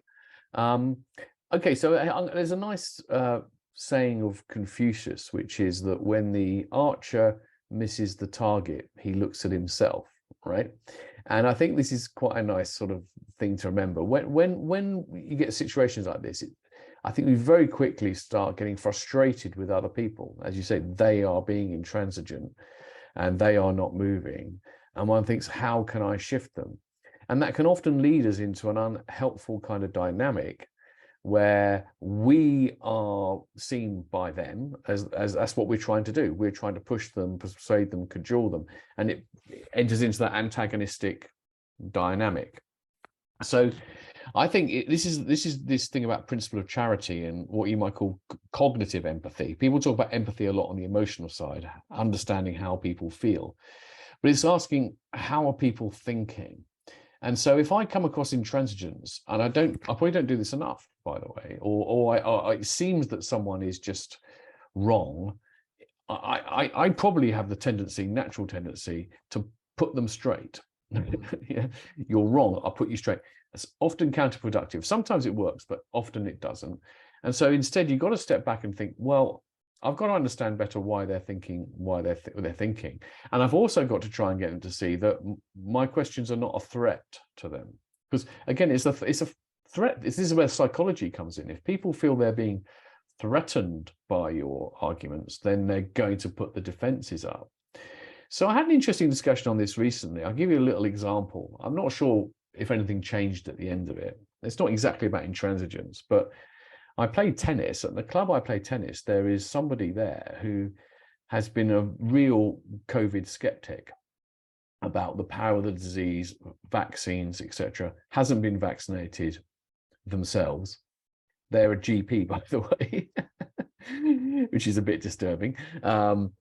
Okay, so there's a nice saying of Confucius, which is that when the archer misses the target, he looks at himself, right? And I think this is quite a nice sort of thing to remember. When you get situations like this, I think we very quickly start getting frustrated with other people. As you say, they are being intransigent and they are not moving. And one thinks, how can I shift them? And that can often lead us into an unhelpful kind of dynamic where we are seen by them as that's what we're trying to do. We're trying to push them, persuade them, cajole them, and it enters into that antagonistic dynamic. So I think this is this thing about principle of charity and what you might call cognitive empathy. People talk about empathy a lot on the emotional side, understanding how people feel, but it's asking, how are people thinking? And so if I come across intransigence, and I probably don't do this enough, by the way, or it seems that someone is just wrong, I probably have the natural tendency to put them straight. Yeah, you're wrong, I'll put you straight. It's often counterproductive. Sometimes it works, but often it doesn't. And so instead, you've got to step back and think, well, I've got to understand better why they're thinking, they're thinking. And I've also got to try and get them to see that my questions are not a threat to them. Because again, it's a threat. This is where psychology comes in. If people feel they're being threatened by your arguments, then they're going to put the defenses up. So I had an interesting discussion on this recently. I'll give you a little example. I'm not sure if anything changed at the end of it. It's not exactly about intransigence, but I played tennis. At the club I play tennis, there is somebody there who has been a real COVID skeptic about the power of the disease, vaccines, etc., hasn't been vaccinated themselves. They're a GP, by the way, which is a bit disturbing,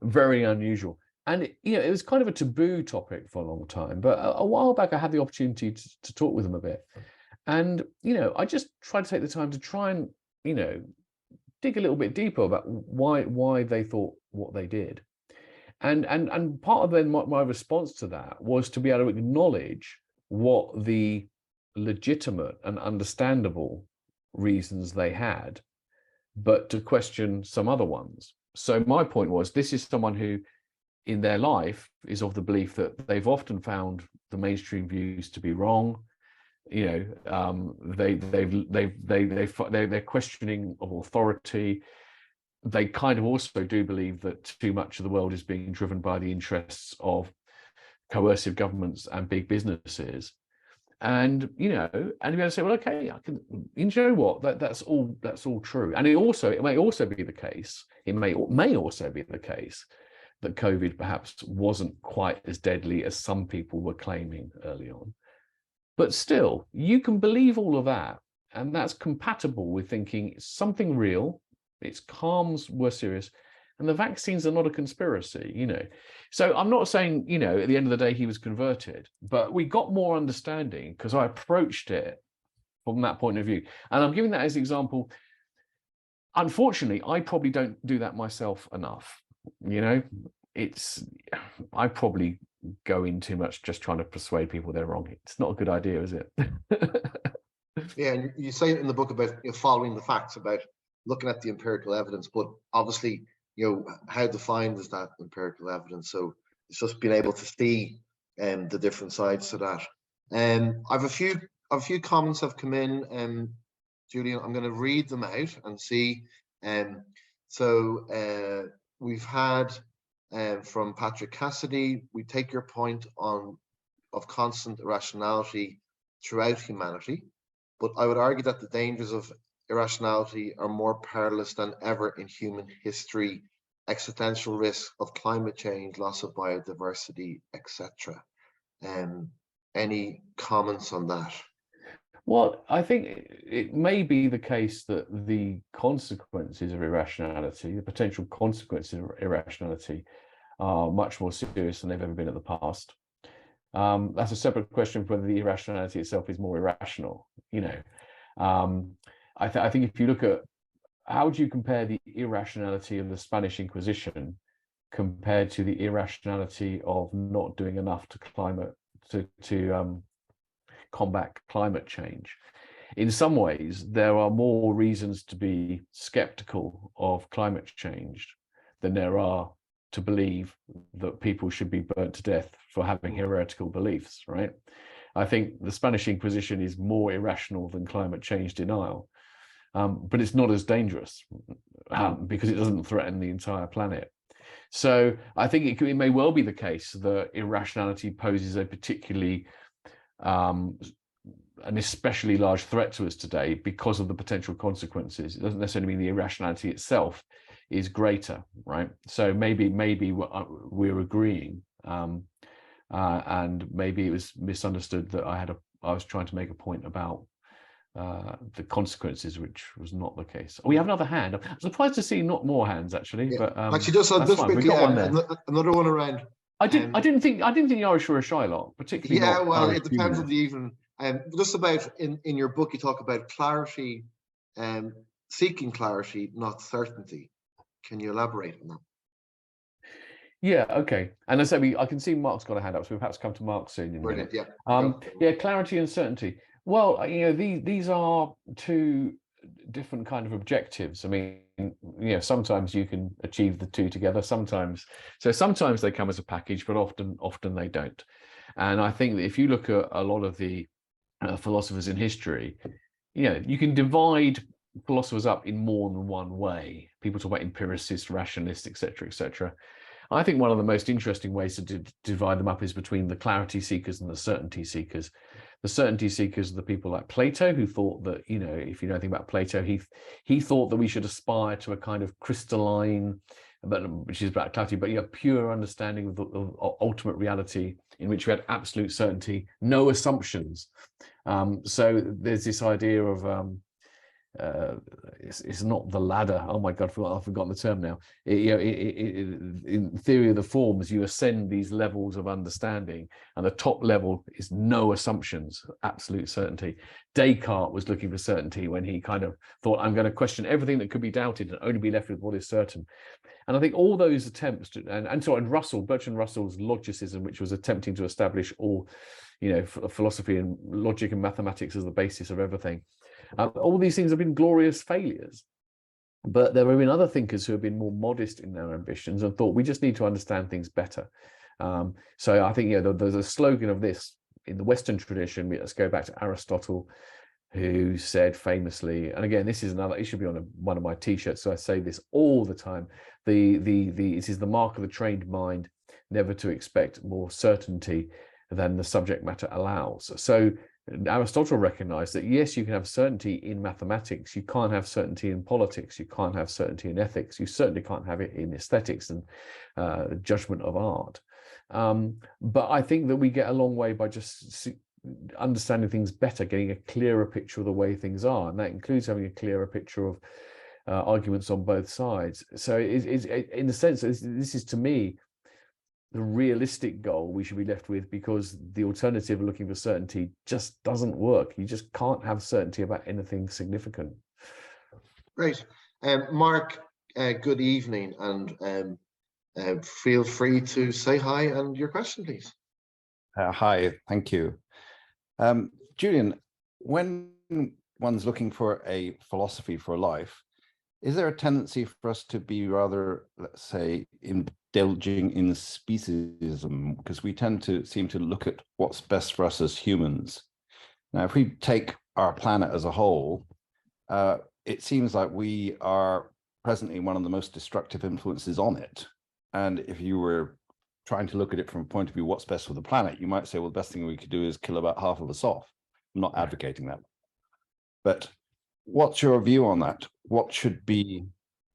very unusual. And it was kind of a taboo topic for a long time. But a while back, I had the opportunity to talk with them a bit. And, I just tried to take the time to try and, dig a little bit deeper about why they thought what they did. And part of then my response to that was to be able to acknowledge what the legitimate and understandable reasons they had, but to question some other ones. So my point was, this is someone who in their life is of the belief that they've often found the mainstream views to be wrong. They're questioning of authority. They kind of also do believe that too much of the world is being driven by the interests of coercive governments and big businesses. And you're going to say, well, okay, I can. You know what? That's all true. And it may also be the case. It may also be the case that COVID perhaps wasn't quite as deadly as some people were claiming early on. But still, you can believe all of that, and that's compatible with thinking it's something real. Its harms were serious, and the vaccines are not a conspiracy. So I'm not saying at the end of the day he was converted, but we got more understanding because I approached it from that point of view. And I'm giving that as an example. Unfortunately, I probably don't do that myself enough. I probably go in too much just trying to persuade people they're wrong. It's not a good idea, is it? Yeah, and you say in the book about following the facts, about looking at the empirical evidence, but obviously, how defined is that empirical evidence? So it's just being able to see the different sides to that. I've a few comments have come in. Julian, I'm going to read them out and see. So we've had from Patrick Cassidy, we take your point of constant irrationality throughout humanity, but I would argue that the dangers of irrationality are more perilous than ever in human history. Existential risk of climate change, loss of biodiversity, etc. Any comments on that? Well, I think it may be the case that the consequences of irrationality, the potential consequences of irrationality, are much more serious than they've ever been in the past. That's a separate question of whether the irrationality itself is more irrational. I think if you look at how do you compare the irrationality of the Spanish Inquisition compared to the irrationality of not doing enough to combat climate change? In some ways, there are more reasons to be skeptical of climate change than there are to believe that people should be burnt to death for having heretical beliefs, right? I think the Spanish Inquisition is more irrational than climate change denial, but it's not as dangerous because it doesn't threaten the entire planet. So I think it may well be the case that irrationality poses a particularly an especially large threat to us today because of the potential consequences. It doesn't necessarily mean the irrationality itself is greater, right? So maybe we're agreeing, and maybe it was misunderstood that I was trying to make a point about the consequences, which was not the case. We have another hand. I'm surprised to see not more hands actually, yeah. but actually just quickly, another one around. I didn't think the Irish were a shy lot, particularly. Yeah, well, Irish it depends humanists. on the even. Just about in your book, you talk about clarity, seeking clarity, not certainty. Can you elaborate on that? Yeah, okay. And as I say, I can see Mark's got a hand up, so we'll perhaps come to Mark soon. Brilliant, yeah. Yeah, clarity and certainty. Well, these are two different kind of objectives. I mean, sometimes you can achieve the two together. Sometimes they come as a package, but often they don't. And I think that if you look at a lot of the philosophers in history, you can divide philosophers up in more than one way. People talk about empiricists, rationalists, etc., etc. I think one of the most interesting ways to divide them up is between the clarity seekers and the certainty seekers. The certainty seekers are the people like Plato, who thought that, you know, if you know anything about Plato, he thought that we should aspire to a kind of crystalline, which is about clarity, but pure understanding of ultimate reality, in which we had absolute certainty, no assumptions. So there's this idea of it's not the ladder. Oh my God, I've forgotten the term now. In theory of the forms, you ascend these levels of understanding, and the top level is no assumptions, absolute certainty. Descartes was looking for certainty when he kind of thought, I'm going to question everything that could be doubted and only be left with what is certain. And I think all those attempts to, and Bertrand Russell's logicism, which was attempting to establish all, you know, philosophy and logic and mathematics as the basis of everything. All these things have been glorious failures. But there have been other thinkers who have been more modest in their ambitions and thought we just need to understand things better. So I think, you know, there's a slogan of this in the Western tradition. Let's go back to Aristotle, who said famously, and again, this is another, it should be on one of my t-shirts, so I say this all the time, it is the mark of the trained mind never to expect more certainty than the subject matter allows. So Aristotle recognized that, yes, you can have certainty in mathematics, you can't have certainty in politics, you can't have certainty in ethics, you certainly can't have it in aesthetics and judgment of art. But I think that we get a long way by just understanding things better, getting a clearer picture of the way things are, and that includes having a clearer picture of arguments on both sides. So in the sense, this is to me the realistic goal we should be left with, because the alternative of looking for certainty just doesn't work. You just can't have certainty about anything significant. Great. Mark, good evening, and feel free to say hi and your question, please. Hi, thank you. Julian, when one's looking for a philosophy for life, is there a tendency for us to be rather, let's say, indulging in speciesism? Because we tend to seem to look at what's best for us as humans. Now, if we take our planet as a whole, it seems like we are presently one of the most destructive influences on it. And if you were trying to look at it from a point of view, what's best for the planet, you might say, well, the best thing we could do is kill about half of us off. I'm not advocating that. But what's your view on that? What should be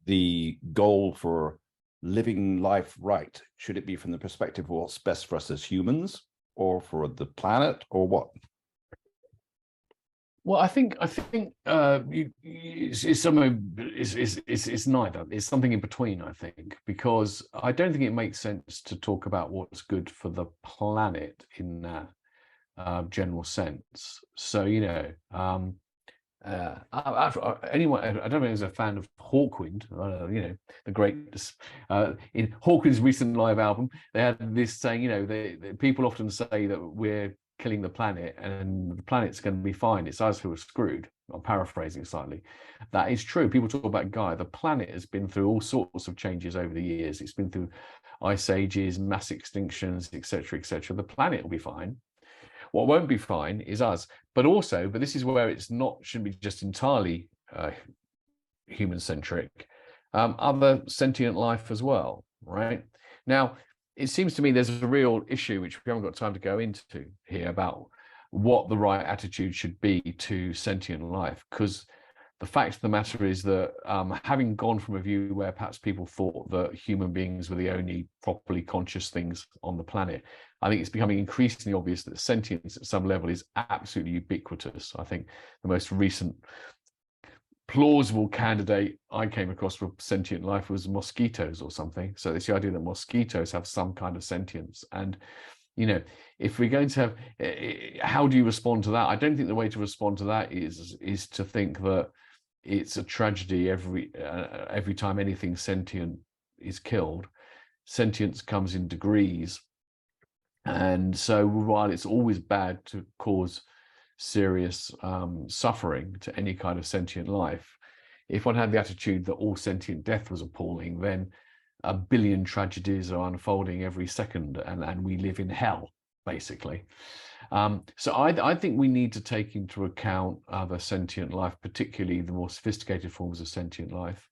the goal for living life right? Should it be from the perspective of what's best for us as humans, or for the planet, or what? Well, I think it's neither. It's something in between, I think, because I don't think it makes sense to talk about what's good for the planet in that general sense. So, you know, anyone, I don't know who's a fan of Hawkwind, you know, the great, in Hawkwind's recent live album, they had this saying, you know, people often say that we're killing the planet and the planet's going to be fine, it's us who are screwed. I'm paraphrasing slightly. That is true. People talk about Gaia. The planet has been through all sorts of changes over the years. It's been through ice ages, mass extinctions, etc., etc. The planet will be fine. What won't be fine is us. But this is where it's not, shouldn't be just entirely human-centric, other sentient life as well, right? Now, it seems to me there's a real issue, which we haven't got time to go into here, about what the right attitude should be to sentient life. Because the fact of the matter is that having gone from a view where perhaps people thought that human beings were the only properly conscious things on the planet, I think it's becoming increasingly obvious that sentience at some level is absolutely ubiquitous. I think the most recent plausible candidate I came across for sentient life was mosquitoes or something. So it's the idea that mosquitoes have some kind of sentience. And, you know, if we're going to have, how do you respond to that? I don't think the way to respond to that is to think that it's a tragedy every time anything sentient is killed. Sentience comes in degrees. And so while it's always bad to cause serious suffering to any kind of sentient life, if one had the attitude that all sentient death was appalling, then a billion tragedies are unfolding every second, and we live in hell, basically. So I think we need to take into account other sentient life, particularly the more sophisticated forms of sentient life.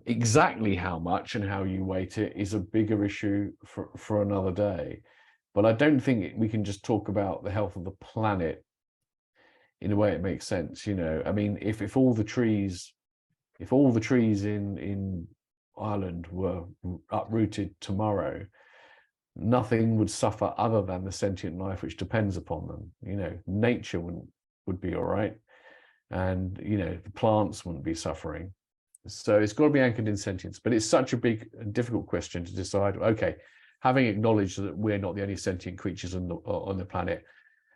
Exactly how much and how you weight it is a bigger issue for another day. but I don't think we can just talk about the health of the planet in a way it makes sense. You know, I mean, if all the trees in Ireland were uprooted tomorrow, nothing would suffer other than the sentient life which depends upon them. You know, nature would be all right, and you know, the plants wouldn't be suffering. So it's got to be anchored in sentience. But it's such a big and difficult question to decide. Okay, having acknowledged that we're not the only sentient creatures on the planet,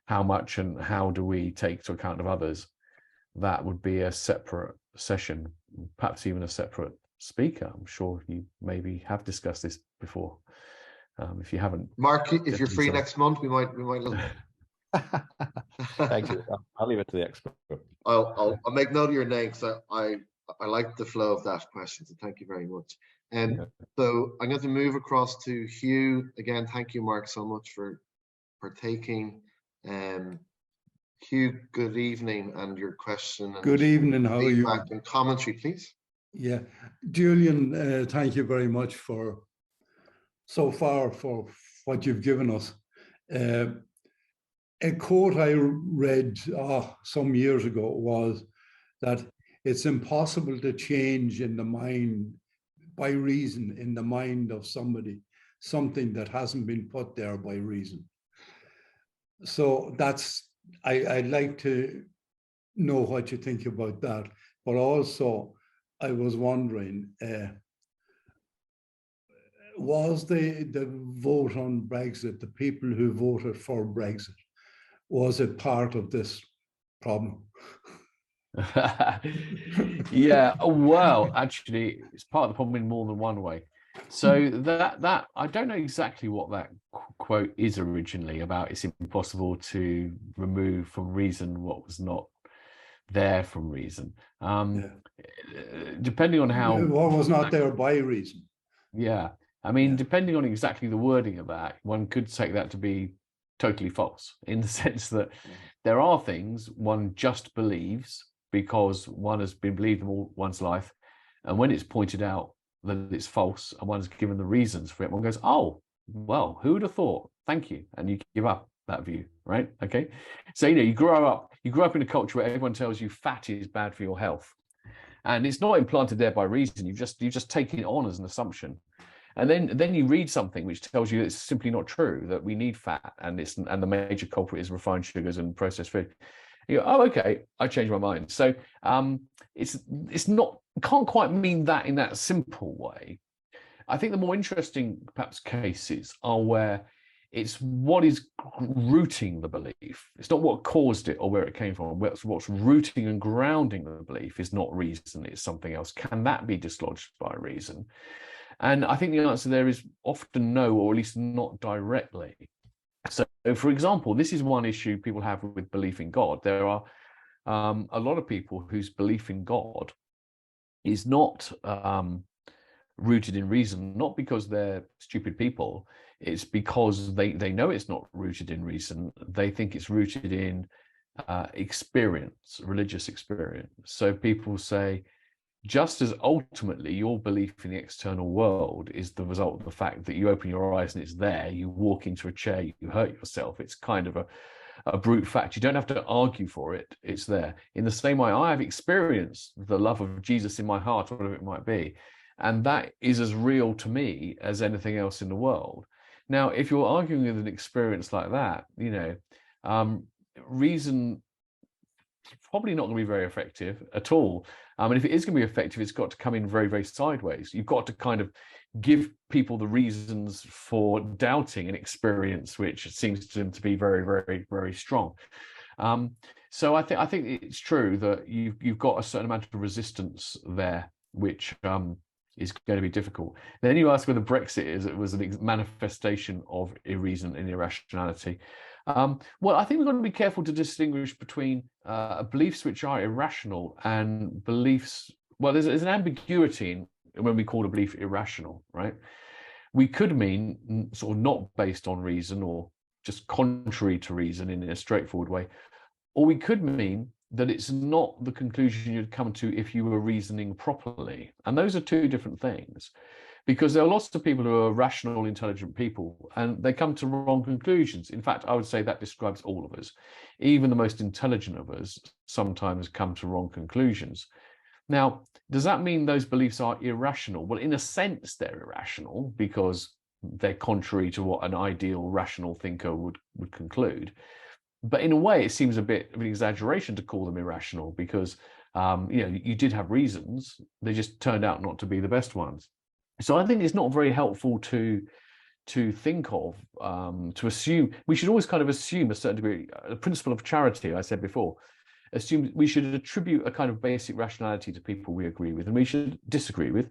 how much and how do we take to account of others? That would be a separate session, perhaps even a separate speaker. I'm sure you maybe have discussed this before. If you haven't, Mark, if you're free next month, we might look. Thank you. I'll leave it to the expert. I'll make note of your name, because I like the flow of that question. So thank you very much. And so I'm going to move across to Hugh again. Thank you, Mark, so much for taking. Hugh, good evening, and your question. And good evening. How are you? Feedback and commentary, please. Yeah, Julian, thank you very much for so far for what you've given us. A quote I read some years ago was that it's impossible to change in the mind, by reason, in the mind of somebody, something that hasn't been put there by reason. So that's, I'd like to know what you think about that. But also, I was wondering, was the vote on Brexit, the people who voted for Brexit, was it part of this problem? Yeah, well, actually, it's part of the problem in more than one way. So that I don't know exactly what that quote is originally about. It's impossible to remove from reason what was not there from reason. Depending on how what was not there by reason. Yeah, I mean, depending on exactly the wording of that, one could take that to be totally false, in the sense that there are things one just believes because one has been believed all one's life, and when it's pointed out that it's false and one's given the reasons for it, one goes, oh, well, who would have thought? Thank you. And you give up that view, right? Okay. So, you know, you grow up in a culture where everyone tells you fat is bad for your health. And it's not implanted there by reason. You've just taken it on as an assumption. And then you read something which tells you it's simply not true, that we need fat, and the major culprit is refined sugars and processed food. You go, oh, okay, I changed my mind. So it's not, can't quite mean that in that simple way. I think the more interesting perhaps cases are where it's what is rooting the belief. It's not what caused it or where it came from. What's rooting and grounding the belief is not reason, it's something else. Can that be dislodged by reason? And I think the answer there is often no, or at least not directly. So, for example, this is one issue people have with belief in God. There are a lot of people whose belief in God is not rooted in reason, not because they're stupid people. It's because they know it's not rooted in reason. They think it's rooted in experience, religious experience. So people say, just as ultimately your belief in the external world is the result of the fact that you open your eyes and it's there, you walk into a chair, you hurt yourself, it's kind of a brute fact. You don't have to argue for it, it's there. In the same way, I have experienced the love of Jesus in my heart, whatever it might be, and that is as real to me as anything else in the world. Now, if you're arguing with an experience like that, you know, reason probably not going to be very effective at all. And if it is going to be effective, it's got to come in very, very sideways. You've got to kind of give people the reasons for doubting an experience which seems to them to be very, very, very strong. So I think it's true that you've got a certain amount of resistance there, which is going to be difficult. Then you ask whether Brexit was a manifestation of reason and irrationality. Well, I think we've got to be careful to distinguish between beliefs which are irrational and beliefs. Well, there's an ambiguity when we call a belief irrational, right? We could mean sort of not based on reason or just contrary to reason in a straightforward way, or we could mean that it's not the conclusion you'd come to if you were reasoning properly. And those are two different things. because there are lots of people who are rational, intelligent people, and they come to wrong conclusions. In fact, I would say that describes all of us. Even the most intelligent of us sometimes come to wrong conclusions. Now, does that mean those beliefs are irrational? Well, in a sense, they're irrational because they're contrary to what an ideal rational thinker would conclude. But in a way, it seems a bit of an exaggeration to call them irrational because you did have reasons. They just turned out not to be the best ones. So I think it's not very helpful to think of, to assume. We should always kind of assume a certain degree, a principle of charity, I said before, assume we should attribute a kind of basic rationality to people we agree with and we should disagree with,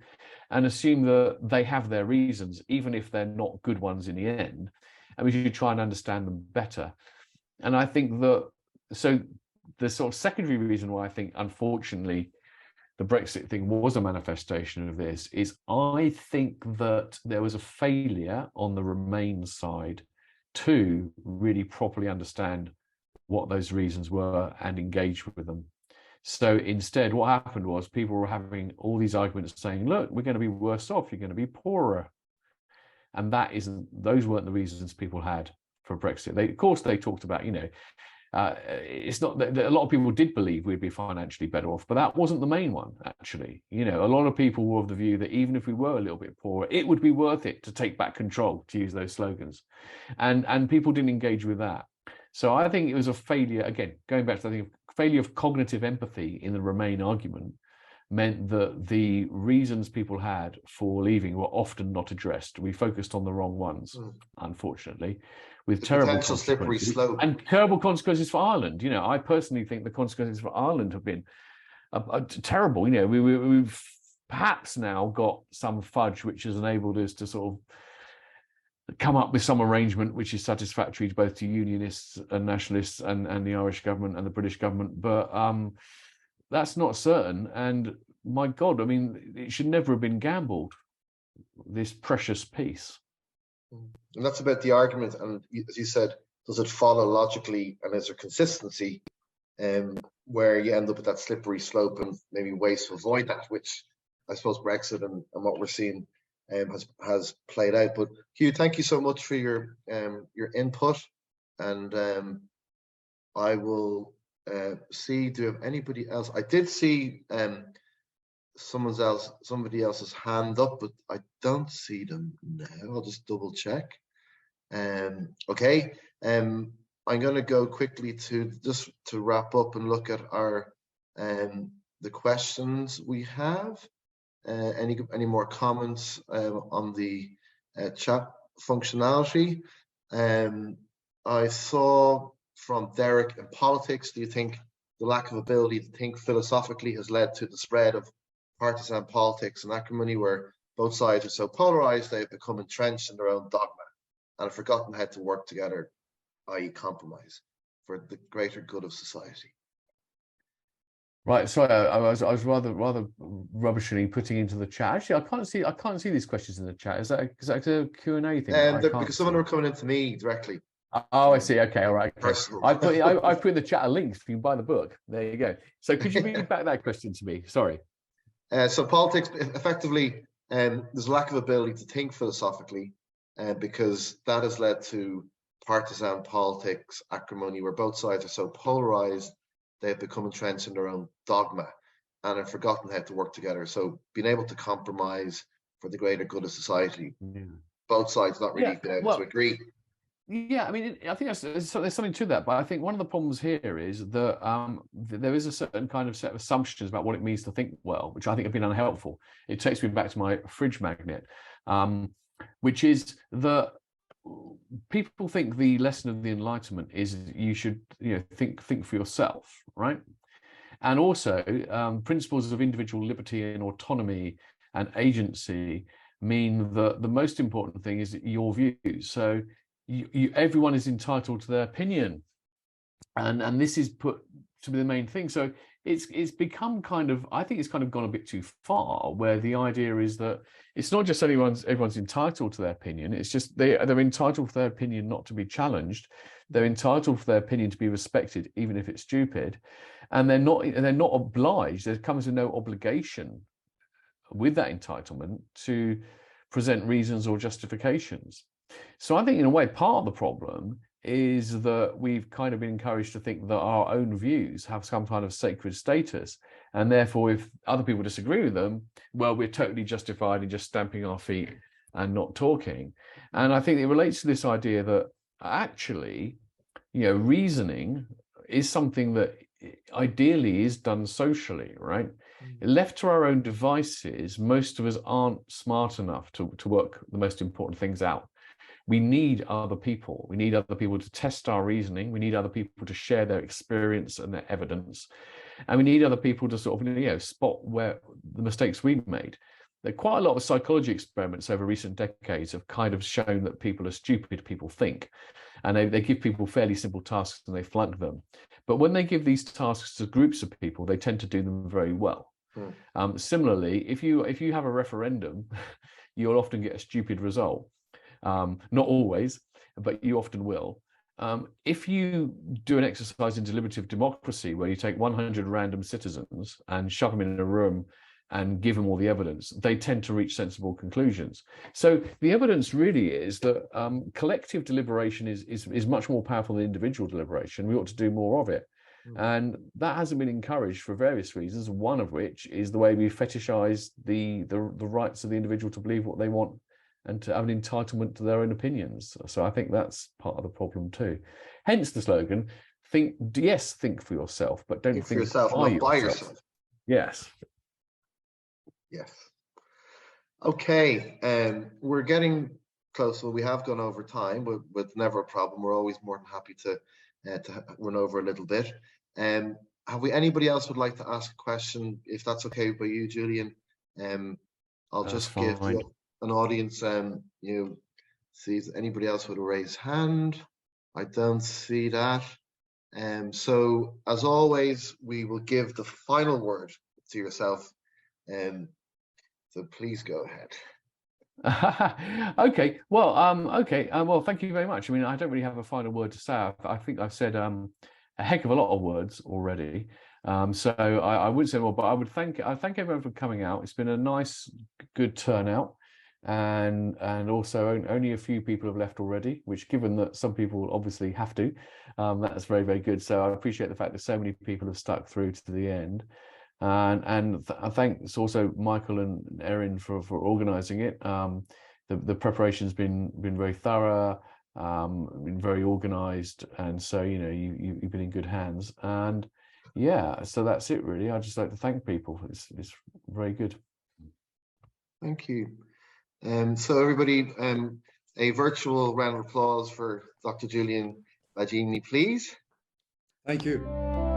and assume that they have their reasons, even if they're not good ones in the end, and we should try and understand them better. And I think that, so the sort of secondary reason why I think, unfortunately, the Brexit thing was a manifestation of this is I think that there was a failure on the Remain side to really properly understand what those reasons were and engage with them. So instead, what happened was people were having all these arguments saying, look, we're going to be worse off, you're going to be poorer. And those weren't the reasons people had for Brexit. Of course, they talked about, it's not that a lot of people did believe we'd be financially better off, but that wasn't the main one, actually. A lot of people were of the view that even if we were a little bit poorer, it would be worth it to take back control, to use those slogans. And people didn't engage with that. So I think it was a failure, again, going back to the failure of cognitive empathy in the Remain argument meant that the reasons people had for leaving were often not addressed. We focused on the wrong ones, unfortunately, with terrible slippery slope and terrible consequences for Ireland. I personally think the consequences for Ireland have been terrible. We've perhaps now got some fudge which has enabled us to sort of come up with some arrangement which is satisfactory to both to unionists and nationalists and the Irish government and the British government, but that's not certain. And my God, it should never have been gambled, this precious peace. And that's about the argument. And as you said, does it follow logically, and is there consistency where you end up with that slippery slope and maybe ways to avoid that, which I suppose Brexit and what we're seeing has played out. But Hugh, thank you so much for your input, and I will see, do you have anybody else? I did see somebody else's hand up, but I don't see them now. I'll just double check. Okay, I'm going to go quickly to wrap up and look at our the questions we have. Any more comments on the chat functionality? I saw from Derek, in politics, do you think the lack of ability to think philosophically has led to the spread of partisan politics and acrimony, where both sides are so polarized they have become entrenched in their own dogma and have forgotten how to work together, i.e. compromise, for the greater good of society? Right, sorry, I was rather rubbishly putting into the chat. Actually, I can't see these questions in the chat. Is that a Q&A thing? Because some of them are coming into me directly. Oh, I see. Okay, all right. Okay. I put in the chat a link so you can buy the book. There you go. So could you read back that question to me? Sorry. So politics, effectively, there's a lack of ability to think philosophically, because that has led to partisan politics, acrimony, where both sides are so polarized they have become entrenched in their own dogma and have forgotten how to work together. So being able to compromise for the greater good of society, both sides not really being able to agree. Yeah, I think there's something to that, but I think one of the problems here is that there is a certain kind of set of assumptions about what it means to think well, which I think have been unhelpful. It takes me back to my fridge magnet, which is that people think the lesson of the Enlightenment is you should think for yourself, right? And also principles of individual liberty and autonomy and agency mean that the most important thing is your views. So everyone is entitled to their opinion, and this is put to be the main thing. So it's become I think it's kind of gone a bit too far, where the idea is that it's not just everyone's entitled to their opinion. It's just they're entitled to their opinion not to be challenged. They're entitled for their opinion to be respected, even if it's stupid, and they're not obliged. There comes with no obligation with that entitlement to present reasons or justifications. So I think in a way, part of the problem is that we've kind of been encouraged to think that our own views have some kind of sacred status. And therefore, if other people disagree with them, well, we're totally justified in just stamping our feet and not talking. And I think it relates to this idea that actually, reasoning is something that ideally is done socially, right? Left to our own devices, most of us aren't smart enough to work the most important things out. We need other people. We need other people to test our reasoning. We need other people to share their experience and their evidence. And we need other people to sort of, spot where the mistakes we've made. There are quite a lot of psychology experiments over recent decades have kind of shown that people are stupid, people think. And they give people fairly simple tasks and they flunk them. But when they give these tasks to groups of people, they tend to do them very well. Similarly, if you have a referendum, you'll often get a stupid result. Not always, but you often will. If you do an exercise in deliberative democracy where you take 100 random citizens and shove them in a room and give them all the evidence, they tend to reach sensible conclusions. So the evidence really is that collective deliberation is much more powerful than individual deliberation. We ought to do more of it. And that hasn't been encouraged for various reasons, one of which is the way we fetishize the rights of the individual to believe what they want and to have an entitlement to their own opinions. So I think that's part of the problem too. Hence the slogan, think for yourself, but don't think for yourself, not by yourself. Yes. Yes. Okay, we're getting close. Well, we have gone over time, but never a problem. We're always more than happy to run over a little bit. Have anybody else would like to ask a question? If that's okay by you, Julian, I'll That's just fine. give an audience, see if anybody else would raise hand. I don't see that. So as always, we will give the final word to yourself. So please go ahead. Okay. Well, thank you very much. I mean, I don't really have a final word to say. I think I've said a heck of a lot of words already. So I wouldn't say more, but I thank everyone for coming out. It's been a nice, good turnout. And also only a few people have left already, which, given that some people obviously have to, that's very, very good. So I appreciate the fact that so many people have stuck through to the end. And thanks also Michael and Erin for organising it. The preparation's been very thorough, been very organised, and so you've been in good hands. And yeah, so that's it really. I'd just like to thank people. It's very good. Thank you. So everybody, a virtual round of applause for Dr. Julian Baggini, please. Thank you.